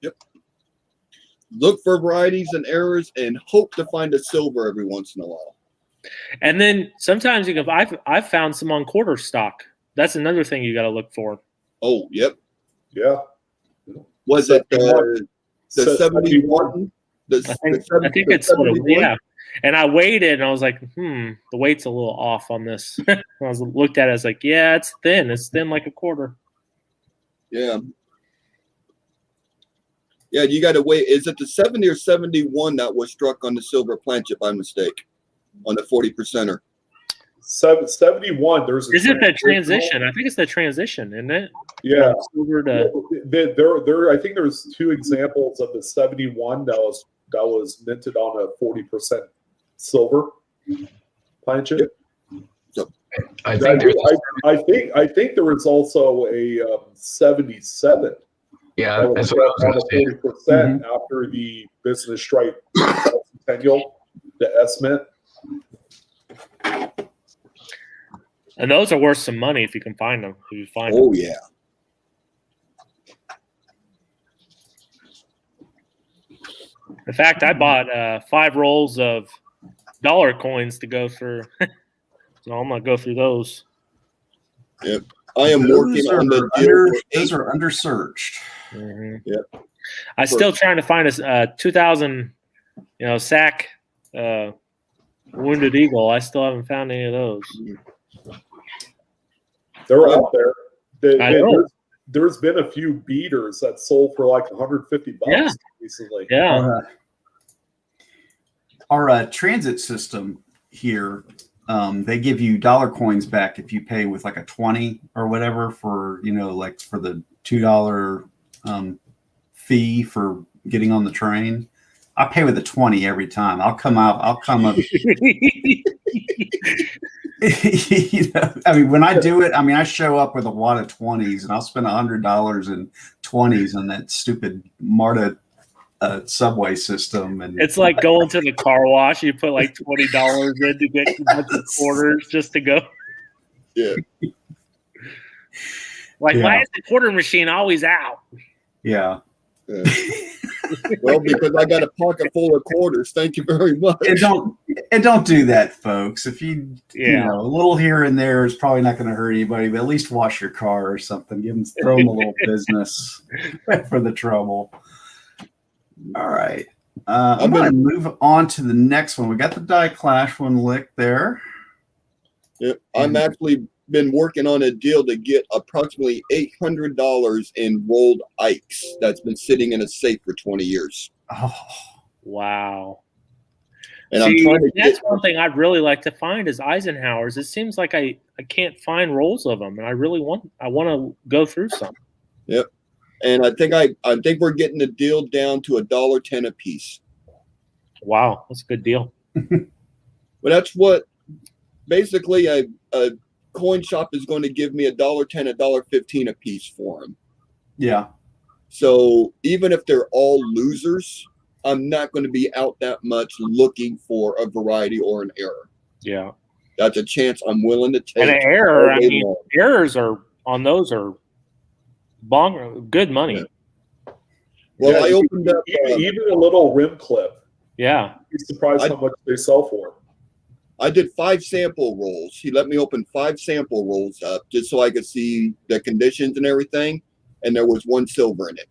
Yep. Look for varieties and errors and hope to find a silver every once in a while. And then sometimes I've found some on quarter stock. That's another thing you got to look for. Oh, yep. Yeah. Was it the 71? I think it's what it, yeah. And I weighed it and I was like, the weight's a little off on this. I looked at it, I was like, yeah, it's thin. It's thin like a quarter. Yeah. Yeah, you got to wait. Is it the 70 or 71 that was struck on the silver planchet by mistake on the 40%er? 71. There's Is it the transition? I think it's the transition, isn't it? Yeah. Silver to... There. I think there's 2 examples of the 71 that was minted on a 40% silver planchet. So, I think there was also a 77. Yeah, that's what I was going to say. 40% after the business stripe centennial, the S-Mint. And those are worth some money if you can find them. If you find oh, them. Yeah. In fact, I bought 5 rolls of dollar coins to go through. So I'm going to go through those. Yep. I am working on the deal. Those are under searched. Mm-hmm. Yep. I'm still trying to find a 2000, SAC Wounded Eagle. I still haven't found any of those. They're out there. I know. There's been a few beaters that sold for like $150 recently. Yeah. Our transit system here, they give you dollar coins back if you pay with like a 20 or whatever for, like for the $2 fee for getting on the train. I pay with a 20 every time. I'll come up. I mean, when I do it, I show up with a wad of 20s and I'll spend $100 in 20s on that stupid MARTA subway system. And it's like going to the car wash. You put like $20 in to get a bunch of quarters just to go. Yeah. Why is the quarter machine always out? Yeah. Well, because I got a pocket full of quarters. Thank you very much. And don't do that, folks. If you a little here and there is probably not going to hurt anybody, but at least wash your car or something. Throw them a little business for the trouble. All right. I'm going to move on to the next one. We got the die clash one licked there. Yep. I'm actually been working on a deal to get approximately $800 in rolled Ikes that's been sitting in a safe for 20 years. Oh, wow. And I'm trying to that's one thing I'd really like to find is Eisenhower's. It seems like I can't find rolls of them, and I want to go through some. Yep. And I think we're getting the deal down to $1.10 a piece. Wow, that's a good deal. Well, that's what basically a coin shop is going to give me $1.10, $1.15 a piece for them. Yeah. So even if they're all losers, I'm not going to be out that much looking for a variety or an error. Yeah. That's a chance I'm willing to take. And an error, errors are on those are good money. Yeah. Well, I opened up even a little rim clip. Yeah. You'd be surprised how much they sell for. I did 5 sample rolls. He let me open 5 sample rolls up just so I could see the conditions and everything. And there was 1 silver in it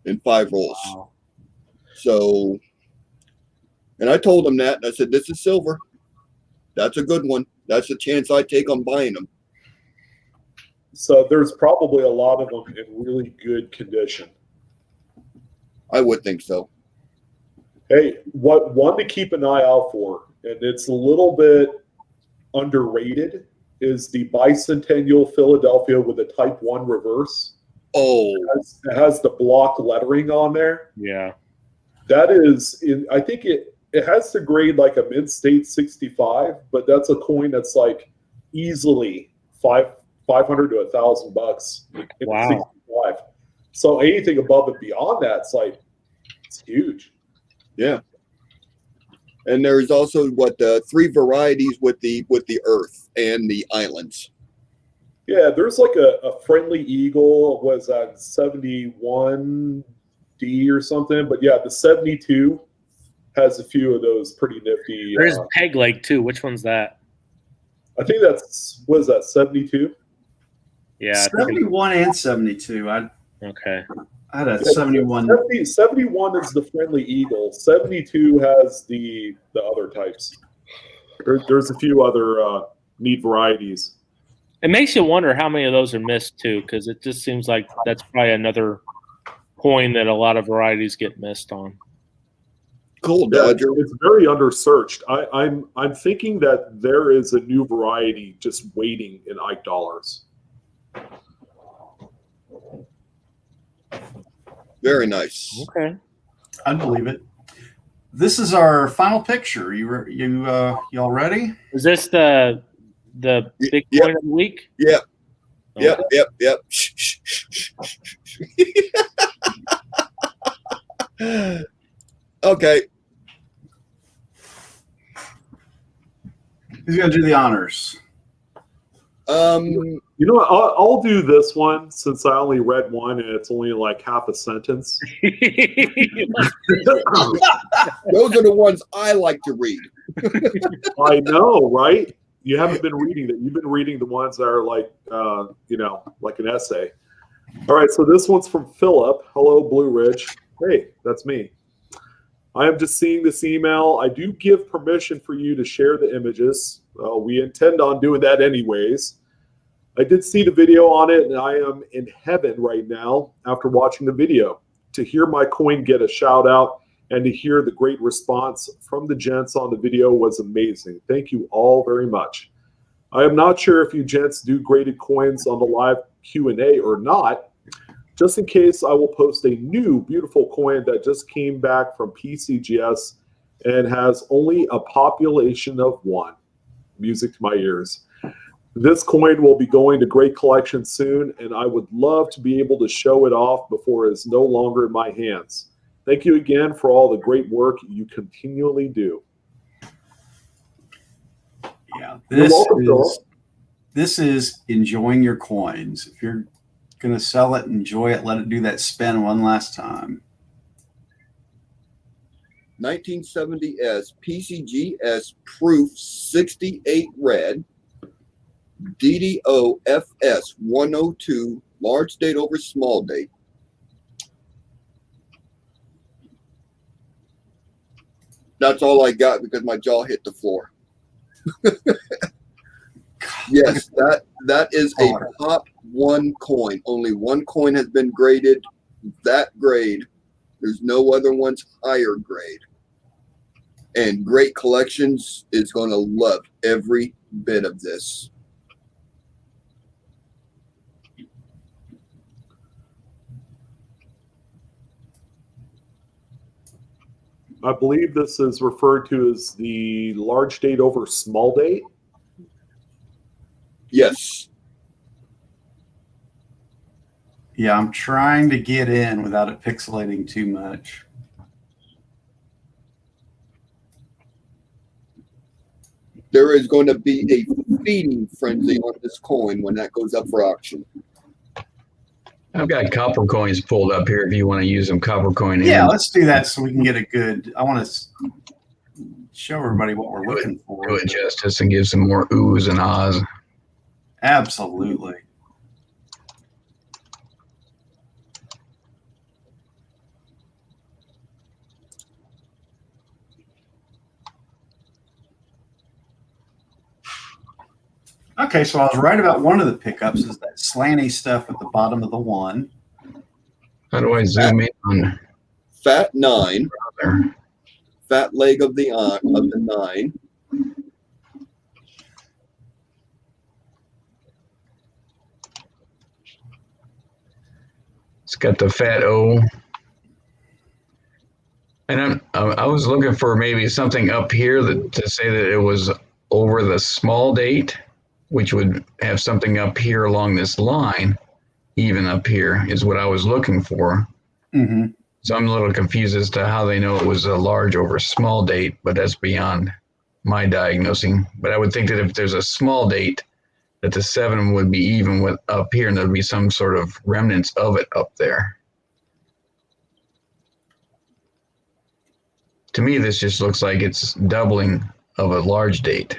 in 5 rolls. Wow. So, and I told him that, and I said, this is silver. That's a good one. That's a chance I take on buying them. So there's probably a lot of them in really good condition. I would think so. Hey, one to keep an eye out for, and it's a little bit underrated, is the Bicentennial Philadelphia with a Type 1 reverse. Oh. It has the block lettering on there. Yeah. That is, I think it has to grade like a mid-state 65, but that's a coin that's like easily $500 to $1,000. Wow. 65. So anything above and beyond that, it's huge. Yeah. And there's also 3 varieties with the Earth and the islands. Yeah, there's like a Friendly Eagle, was that 71D or something? But yeah, the 72 has a few of those pretty nifty. There's Peg Leg too. Which one's that? I think was that 72? Yeah. 71 and 72. Okay. I had a 71. 71 is the Friendly Eagle. 72 has the other types. There's a few other neat varieties. It makes you wonder how many of those are missed too, because it just seems like that's probably another coin that a lot of varieties get missed on. Cool, Yeah, Dodger. it's very undersearched. I'm thinking that there is a new variety just waiting in Ike dollars. Very nice. Okay. I believe it. This is our final picture. You all ready? Is this the big Yep. coin of the week? Yep. Okay. Yep. Okay. Who's gonna do the honors? You know what? I'll do this one since I only read one and it's only like half a sentence. Those are the ones I like to read. I know, right? You haven't been reading it. You've been reading the ones that are like, like an essay. All right, so this one's from Philip. Hello, Blue Ridge. Hey, that's me. I am just seeing this email. I do give permission for you to share the images. We intend on doing that anyways. I did see the video on it, and I am in heaven right now after watching the video. To hear my coin get a shout out and to hear the great response from the gents on the video was amazing. Thank you all very much. I am not sure if you gents do graded coins on the live Q&A or not. Just in case, I will post a new beautiful coin that just came back from PCGS and has only a population of 1. Music to my ears. This coin will be going to great collection soon, and I would love to be able to show it off before it is no longer in my hands. Thank you again for all the great work you continually do. Yeah, You're welcome, Philip. this is enjoying your coins. If you're going to sell it, enjoy it. Let it do that spin one last time. 1970S PCGS Proof 68 Red. DDO FS 102, large date over small date. That's all I got because my jaw hit the floor. Yes, that is a top 1 coin. Only 1 coin has been graded that grade. There's no other ones higher grade. And Great Collections is going to love every bit of this. I believe this is referred to as the large date over small date. Yes. Yeah, I'm trying to get in without it pixelating too much. There is going to be a feeding frenzy on this coin when that goes up for auction. I've got copper coins pulled up here if you want to use them, copper coin. Yeah, let's do that so we can get a good, I want to show everybody what we're looking for. Do it justice and give some more oohs and ahs. Absolutely. Okay, so I was right about one of the pickups is that slanty stuff at the bottom of the 1. How do I zoom in on Fat 9, there? fat leg of the 9. It's got the fat O. And I was looking for maybe something up here to say that it was over the small date, which would have something up here along this line, even up here is what I was looking for. Mm-hmm. So I'm a little confused as to how they know it was a large over small date, but that's beyond my diagnosing. But I would think that if there's a small date, that the 7 would be even with up here, and there'd be some sort of remnants of it up there. To me, this just looks like it's doubling of a large date.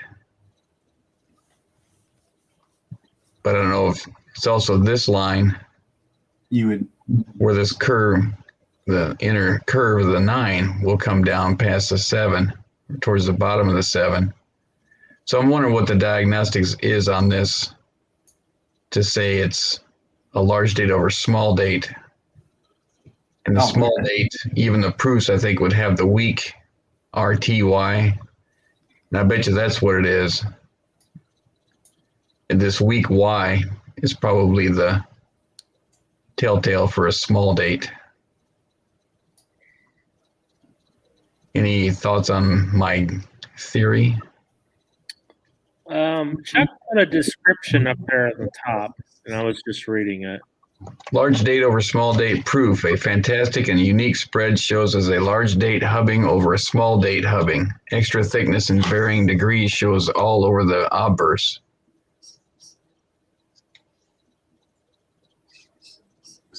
But I don't know if it's also this line You would, where this curve, the inner curve of the 9 will come down past the 7, towards the bottom of the 7. So I'm wondering what the diagnostics is on this to say it's a large date over small date. And the small date, even the proofs, I think, would have the weak RTY. And I bet you that's what it is. And this weak Y is probably the telltale for a small date. Any thoughts on my theory? Check out a description up there at the top, and I was just reading it. Large date over small date proof. A fantastic and unique spread shows as a large date hubbing over a small date hubbing. Extra thickness in varying degrees shows all over the obverse.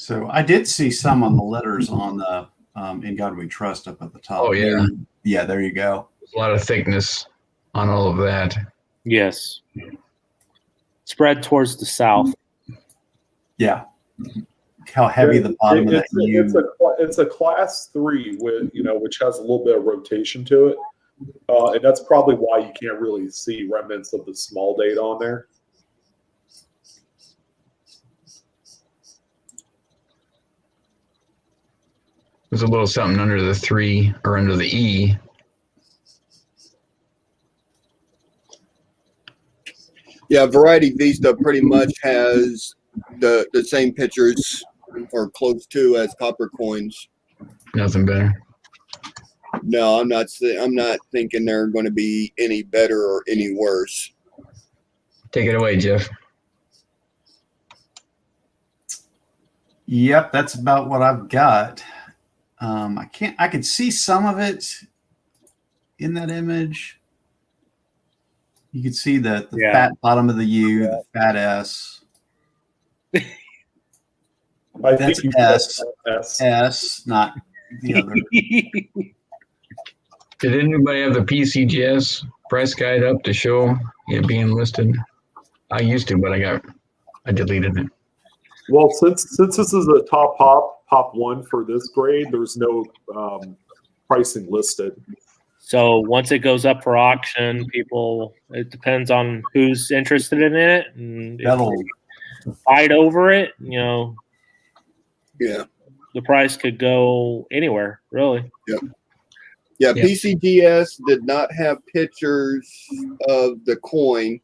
So I did see some on the letters on the In God We Trust up at the top. Oh, yeah. Yeah, there you go. There's a lot of thickness on all of that. Yes. Spread towards the south. Yeah. How heavy the bottom of that it's a class 3 with which has a little bit of rotation to it, and that's probably why you can't really see remnants of the small date on there. There's a little something under the 3 or under the E. Yeah, Variety Vista pretty much has the same pictures or close to as copper coins. Nothing better. No, I'm not thinking they're going to be any better or any worse. Take it away, Jeff. Yep, that's about what I've got. I could see some of it in that image. You could see the fat bottom of the U, the fat S. That's S, not the other. Did anybody have the PCGS price guide up to show it being listed? I used to, but I deleted it. Well, since this is a top 1 for this grade, there's no pricing listed. So once it goes up for auction, it depends on who's interested in it, and if they fight over it, Yeah. the price could go anywhere, really. Yep. Yeah, PCGS did not have pictures of the coin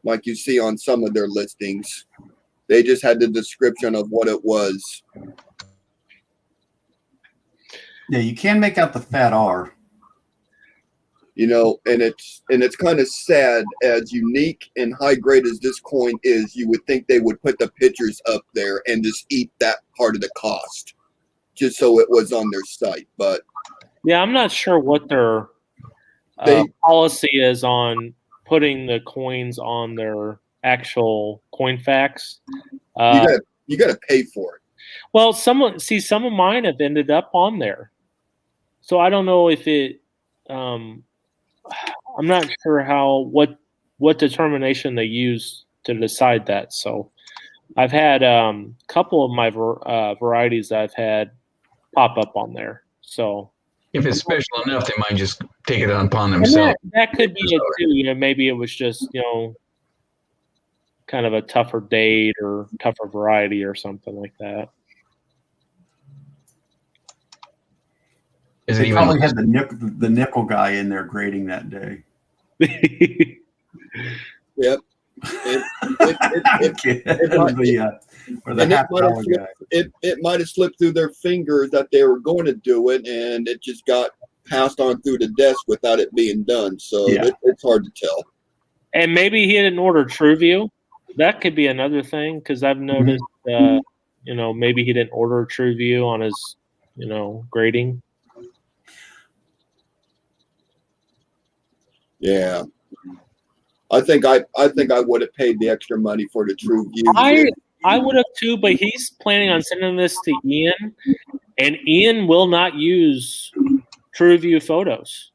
like you see on some of their listings. They just had the description of what it was. Yeah, you can make out the fat R. And it's kind of sad, as unique and high grade as this coin is, you would think they would put the pictures up there and just eat that part of the cost just so it was on their site. But yeah, I'm not sure what their policy is on putting the coins on their actual coin facts. You got to pay for it. Well, some of mine have ended up on there, so I don't know if it. I'm not sure what determination they use to decide that. So, I've had a couple of my varieties that I've had pop up on there. So, if it's special enough, they might just take it upon themselves. That could be it too. Maybe it was just kind of a tougher date or tougher variety or something like that. They probably had the nickel guy in there grading that day. Yep. It might have slipped through their fingers that they were going to do it, and it just got passed on through the desk without it being done. So it's hard to tell. And maybe he didn't order TrueView. That could be another thing, because I've noticed, maybe he didn't order TrueView on his, grading. Yeah, I think I would have paid the extra money for the TrueView. I would have too, but he's planning on sending this to Ian, and Ian will not use TrueView photos.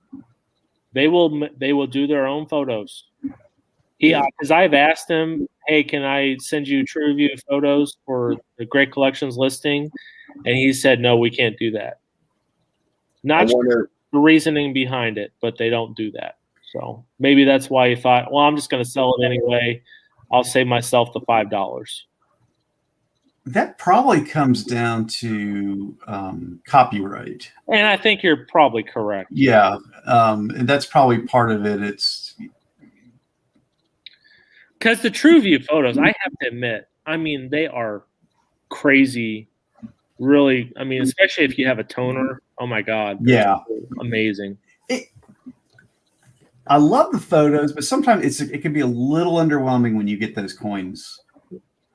They will do their own photos. Because I've asked him, hey, can I send you TrueView photos for the Great Collections listing? And he said, no, we can't do that. Not sure the reasoning behind it, but they don't do that. So maybe that's why he thought, well, I'm just going to sell it anyway. I'll save myself the $5. That probably comes down to copyright. And I think you're probably correct. Yeah. And that's probably part of it. It's because the TrueView photos, I have to admit, they are crazy. Really, especially if you have a toner. Oh my God. Yeah. Amazing. I love the photos, but sometimes it can be a little underwhelming when you get those coins.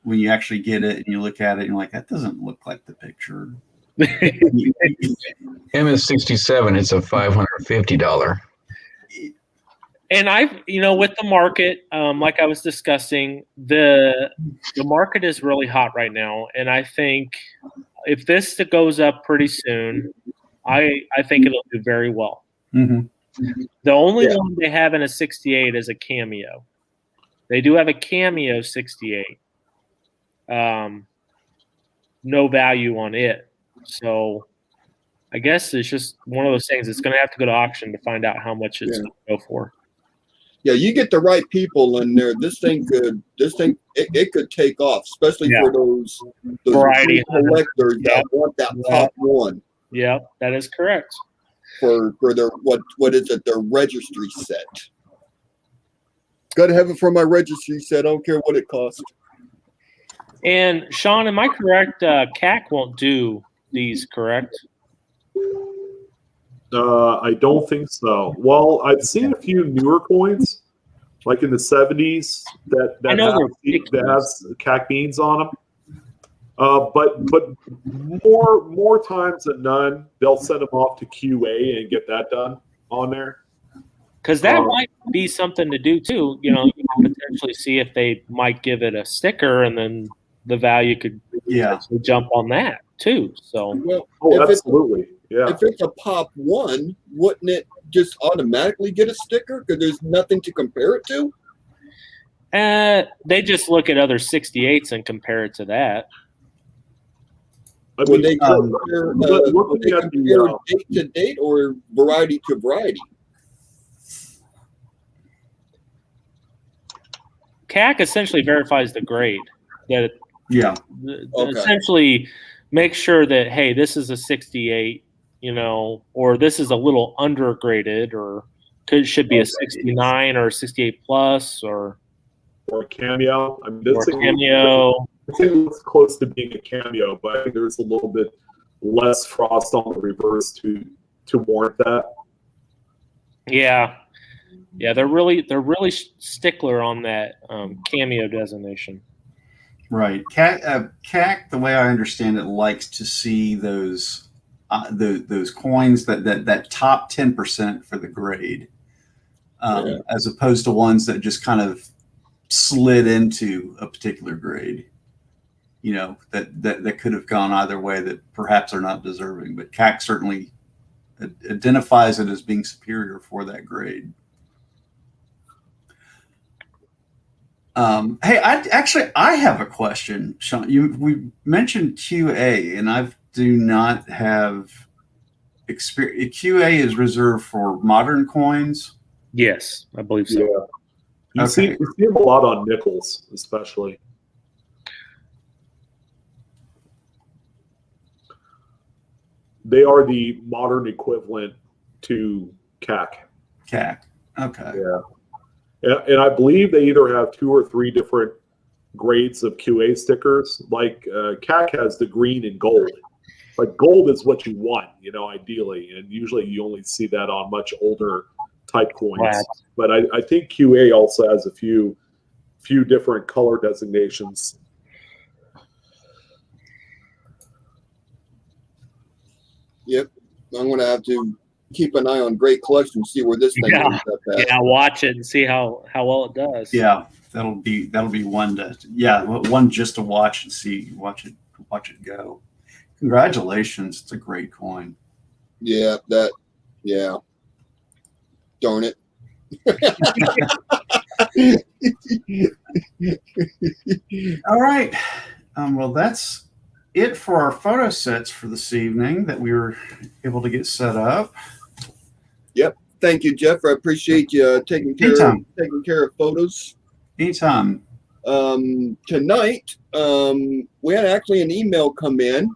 When you actually get it and you look at it and you're like, that doesn't look like the picture. MS67, it's a $550. And with the market, like I was discussing, the market is really hot right now, and I think if this goes up pretty soon, I think it'll do very well. Mm-hmm. The only one they have in a 68 is a Cameo. They do have a Cameo 68. No value on it, so I guess it's just one of those things. It's going to have to go to auction to find out how much it's going to go for. Yeah, you get the right people in there. This thing it could take off, especially for those variety collectors that want that pop one. Yeah, that is correct. For their what is it? Their registry set. Got to have it for my registry set. I don't care what it costs. And Sean, am I correct? CAC won't do these, correct? I don't think so. Well, I've seen a few newer coins, like in the 70s, that have CAC beans on them. But more times than none, they'll send them off to QA and get that done on there. Because that might be something to do too. You can potentially see if they might give it a sticker, and then the value could jump on that too. So, absolutely. If it's a pop one, wouldn't it just automatically get a sticker because there's nothing to compare it to? They just look at other 68s and compare it to that. Would they compare date to date or variety to variety? CAC essentially verifies the grade. That essentially makes sure that, hey, this is a 68. Or this is a little undergraded, or should be a 69 or a 68 plus, or a Cameo. I mean, or Cameo. I think it's close to being a Cameo, but I think there's a little bit less frost on the reverse to warrant that. Yeah, they're really stickler on that Cameo designation. Right, CAC, the way I understand it, likes to see those coins that top 10% for the grade, as opposed to ones that just kind of slid into a particular grade, that could have gone either way, that perhaps are not deserving. But CAC certainly identifies it as being superior for that grade. Hey, I have a question, Sean. We mentioned QA, and I do not have experience. QA is reserved for modern coins. Yes, I believe so. Yeah. You see them a lot on nickels, especially. They are the modern equivalent to CAC. CAC. Okay. Yeah. And I believe they either have 2 or 3 different grades of QA stickers. Like CAC has the green and gold. Like gold is what you want, ideally. And usually you only see that on much older type coins. Wow. But I think QA also has a few different color designations. Yep. I'm going to have to keep an eye on Great Collection, see where this thing ends up at. Yeah, watch it and see how well it does. Yeah, that'll be one just to watch and see, watch it go. Congratulations, it's a great coin. Yeah, darn it. All right. Well, that's it for our photo sets for this evening that we were able to get set up. Yep. Thank you, Jeff. I appreciate you taking care of photos. Anytime. Tonight, we had actually an email come in,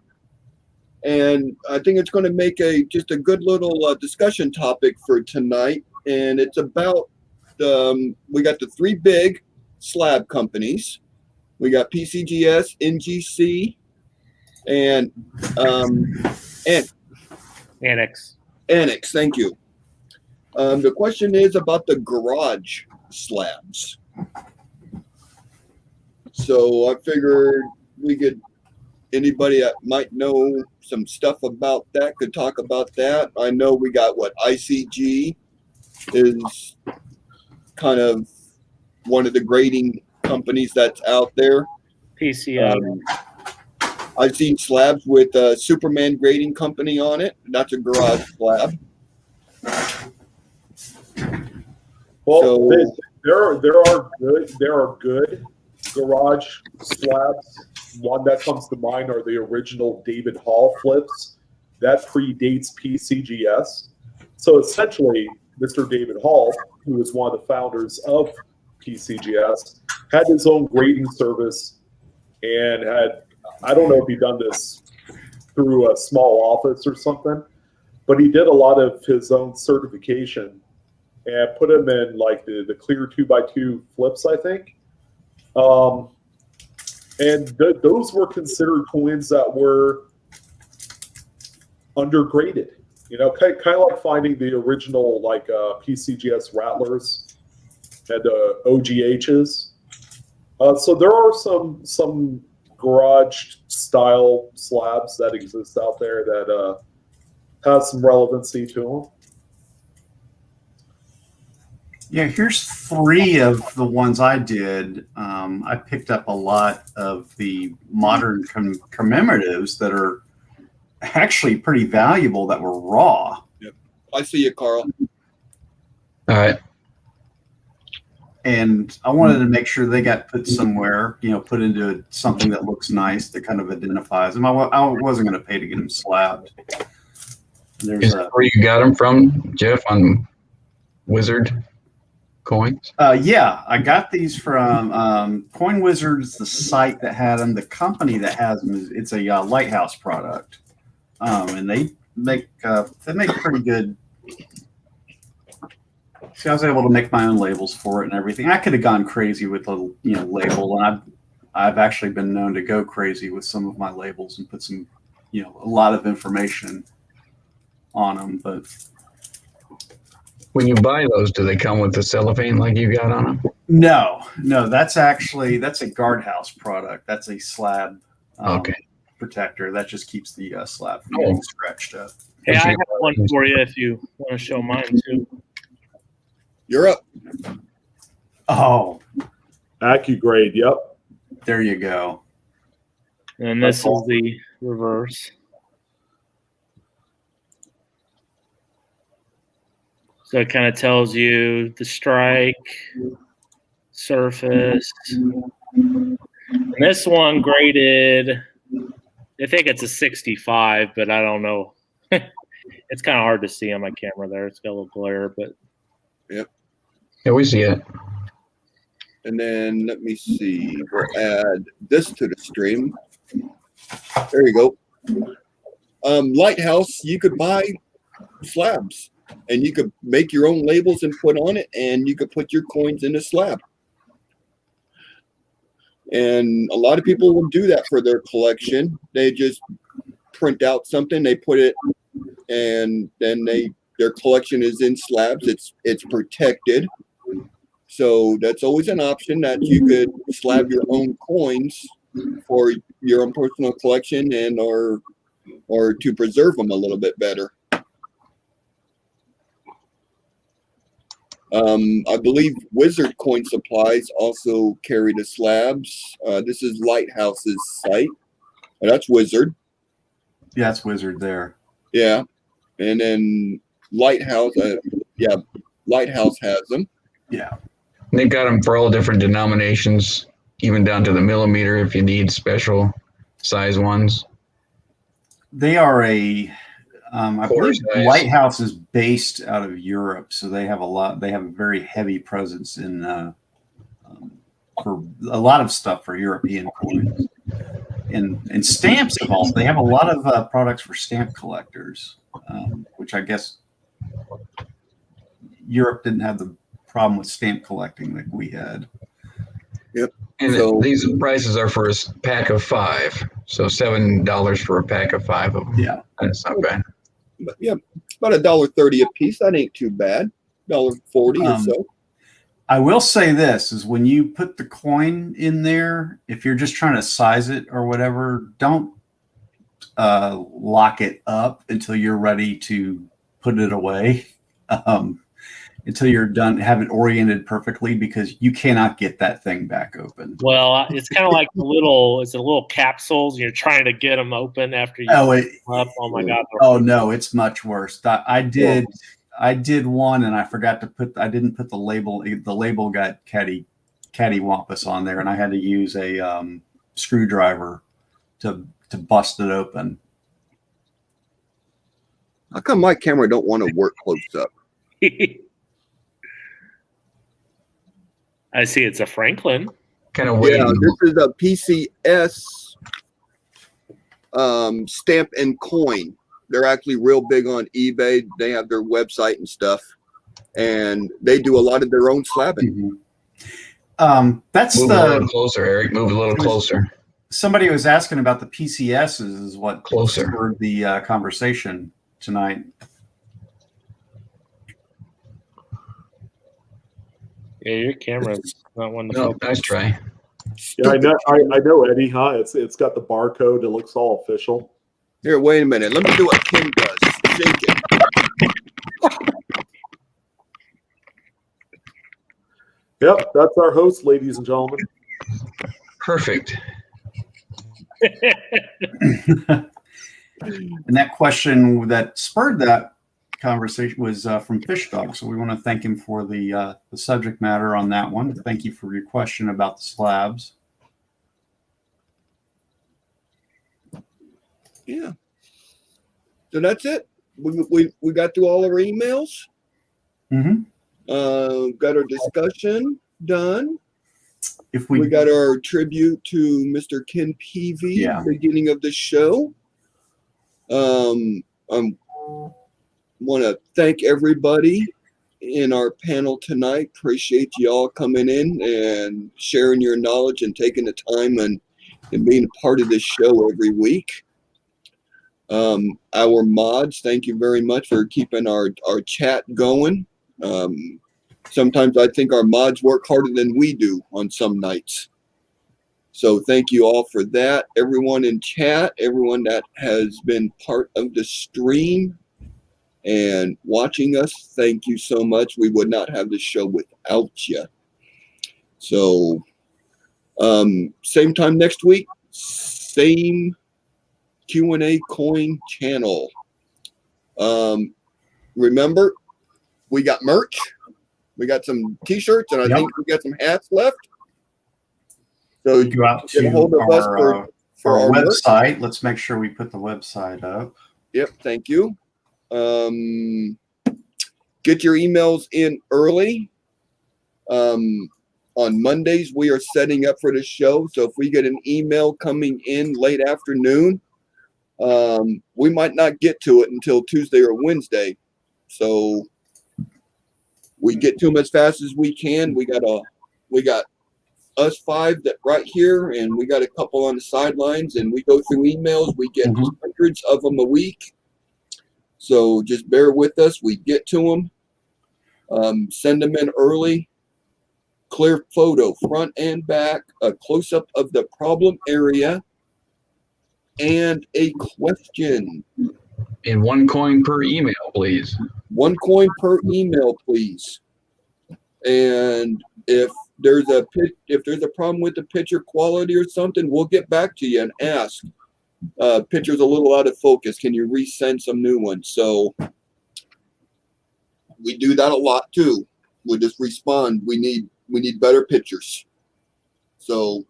and I think it's going to make just a good little discussion topic for tonight. And it's about we got the 3 big slab companies. We got PCGS, NGC, and Annex. Thank you. The question is about the garage slabs. So I figured anybody that might know some stuff about that could talk about that. I know we got ICG is kind of one of the grading companies that's out there. PCGS. I've seen slabs with a Superman grading company on it. That's a garage slab. Well, So- there are good garage slabs. One that comes to mind are the original David Hall flips. That predates PCGS. So essentially, Mr. David Hall, who was one of the founders of PCGS, had his own grading service and had, I don't know if he'd done this through a small office or something, but he did a lot of his own certification and put them in like the clear 2x2 flips, I think. Those were considered coins that were undergraded. You know, kind of like finding the original like PCGS Rattlers and OGHs. So there are some garage style slabs that exist out there that have some relevancy to them. Yeah, here's 3 of the ones I did. I picked up a lot of the modern commemoratives that are actually pretty valuable that were raw. Yep. I see you, Carl. All right. And I wanted to make sure they got put somewhere, you know, put into something that looks nice, that kind of identifies them. I wasn't going to pay to get them slabbed. There's Is that where you got them from, Jeff, on Wizard coins? yeah, I got these from Coin Wizards, the site that had them. The company that has them it's a Lighthouse product, and they make pretty good. See, I was able to make my own labels for it and everything. I could have gone crazy with a label, and I've actually been known to go crazy with some of my labels and put some a lot of information on them. But When you buy those, do they come with the cellophane like you got on them? no, that's a guardhouse product. That's a slab Okay. protector that just keeps the slab from getting scratched up. Hey, I have one for you if you want to show mine too. You're up. Oh, AccuGrade, yep. there you go. And this is the reverse. So it kind of tells you the strike, surface. And this one graded, I think it's a 65, but I don't know. It's kind of hard to see on my camera there. It's got a little glare, but. Yep. Yeah, we see it. And then let me see. We'll add this to the stream. There you go. Lighthouse, you could buy slabs and you could make your own labels and put on it, and you could put your coins in a slab. And a lot of people will do that for their collection. They just print out something, they put it, and then their collection is in slabs. It's protected. So that's always an option, that you could slab your own coins for your own personal collection and or to preserve them a little bit better. I believe Wizard Coin Supplies also carry the slabs. This is Lighthouse's site. That's Wizard. Yeah, it's Wizard there. Yeah. And then Lighthouse, Lighthouse has them. Yeah. They've got them for all different denominations, even down to the millimeter if you need special size ones. They are I believe size. Lighthouse is based out of Europe, so they have a very heavy presence in for a lot of stuff for European coins. And stamps of all. They have a lot of products for stamp collectors, which I guess Europe didn't have the problem with stamp collecting like we had. Yep. And So- these prices are for a pack of 5. So $7 for a pack of 5 of them. Yeah. That's not bad. But yeah, about $1.30 a piece. That ain't too bad. $1.40 or so. I will say this is when you put the coin in there, if you're just trying to size it or whatever, don't lock it up until you're ready to put it away. until you're done, have it oriented perfectly, because you cannot get that thing back open. Well, it's kind of like it's a little capsules. You're trying to get them open after you up. Oh my God. Oh no, it's much worse. I did one, and I forgot to I didn't put the label. The label got cattywampus on there, and I had to use a screwdriver to bust it open. How come my camera don't want to work close up? I see it's a Franklin. Kind of waiting. Yeah, this is a PCS stamp and coin. They're actually real big on eBay. They have their website and stuff, and they do a lot of their own slabbing. That's Move a little closer, Eric. Move a little closer. Somebody was asking about the PCSs, is what Closer. spurred the conversation tonight. Yeah, your camera's not one to No, focus. nice try. Yeah, I know, Eddie. Huh? It's got the barcode. It looks all official. Here, wait a minute. Let me do what Ken does. Shake it. Yep, that's our host, ladies and gentlemen. Perfect. And that question that spurred that conversation was from Fish Dog. So we want to thank him for the subject matter on that one. Thank you for your question about the slabs. Yeah. So that's it. We got through all our emails. Got our discussion done. If we got our tribute to Mr. Ken Peavy at the beginning of the show. Want to thank everybody in our panel tonight. Appreciate you all coming in and sharing your knowledge and taking the time and being a part of this show every week. Our mods, thank you very much for keeping our chat going. Sometimes I think our mods work harder than we do on some nights. So thank you all for that. Everyone in chat, everyone that has been part of the stream and watching us, thank you so much. We would not have this show without you. So same time next week, same Q&A coin channel. Remember, we got merch. We got some t-shirts, and I think we got some hats left. So go out get a hold of us for our website. Merch. Let's make sure we put the website up. Yep, thank you. Get your emails in early. On Mondays, we are setting up for the show. So if we get an email coming in late afternoon, we might not get to it until Tuesday or Wednesday. So we get to them as fast as we can. We got us five that right here, and we got a couple on the sidelines, and we go through emails. We get hundreds of them a week. So just bear with us. We get to them. Send them in early. Clear photo, front and back, a close-up of the problem area, and a question. And 1 coin per email, please. 1 coin per email, please. And if there's a problem with the picture quality or something, we'll get back to you and ask. Picture's a little out of focus. Can you resend some new ones? So we do that a lot too. We just respond. We need better pictures. So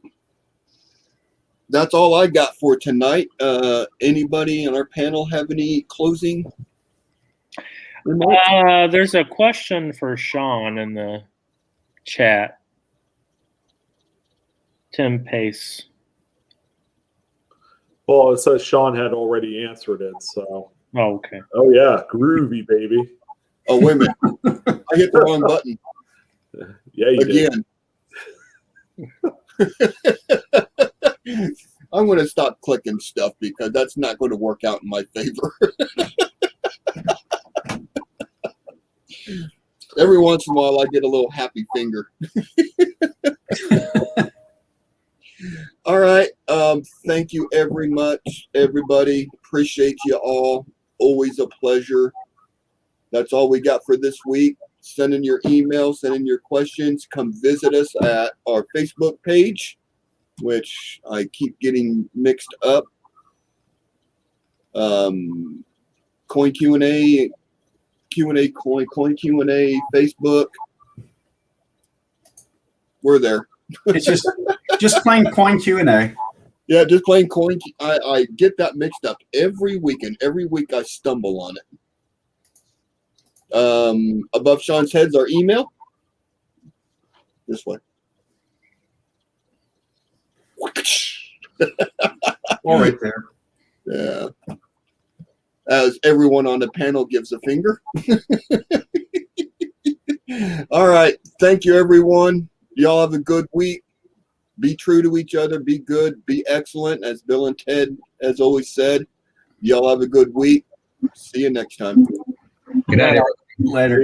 that's all I got for tonight. Anybody on our panel have any closing remarks? There's a question for Sean in the chat. Tim Pace. Well, it says Sean had already answered it, so. Oh, okay. Oh yeah, groovy, baby. Oh, wait a minute. I hit the wrong button. Yeah, you again. I'm going to stop clicking stuff because that's not going to work out in my favor. Every once in a while, I get a little happy finger. All right. Thank you very much, everybody. Appreciate you all. Always a pleasure. That's all we got for this week. Send in your email, send in your questions. Come visit us at our Facebook page, which I keep getting mixed up. Coin Q&A, Coin Q&A, Facebook. We're there. It's just plain coin Q&A. Yeah, just plain coin. I get that mixed up every week, and every week I stumble on it. Above Sean's head's our email. This way. All right there. Yeah. As everyone on the panel gives a finger. All right. Thank you, everyone. Y'all have a good week. Be true to each other. Be good. Be excellent, as Bill and Ted has always said. Y'all have a good week. See you next time. Good night, everyone. Later.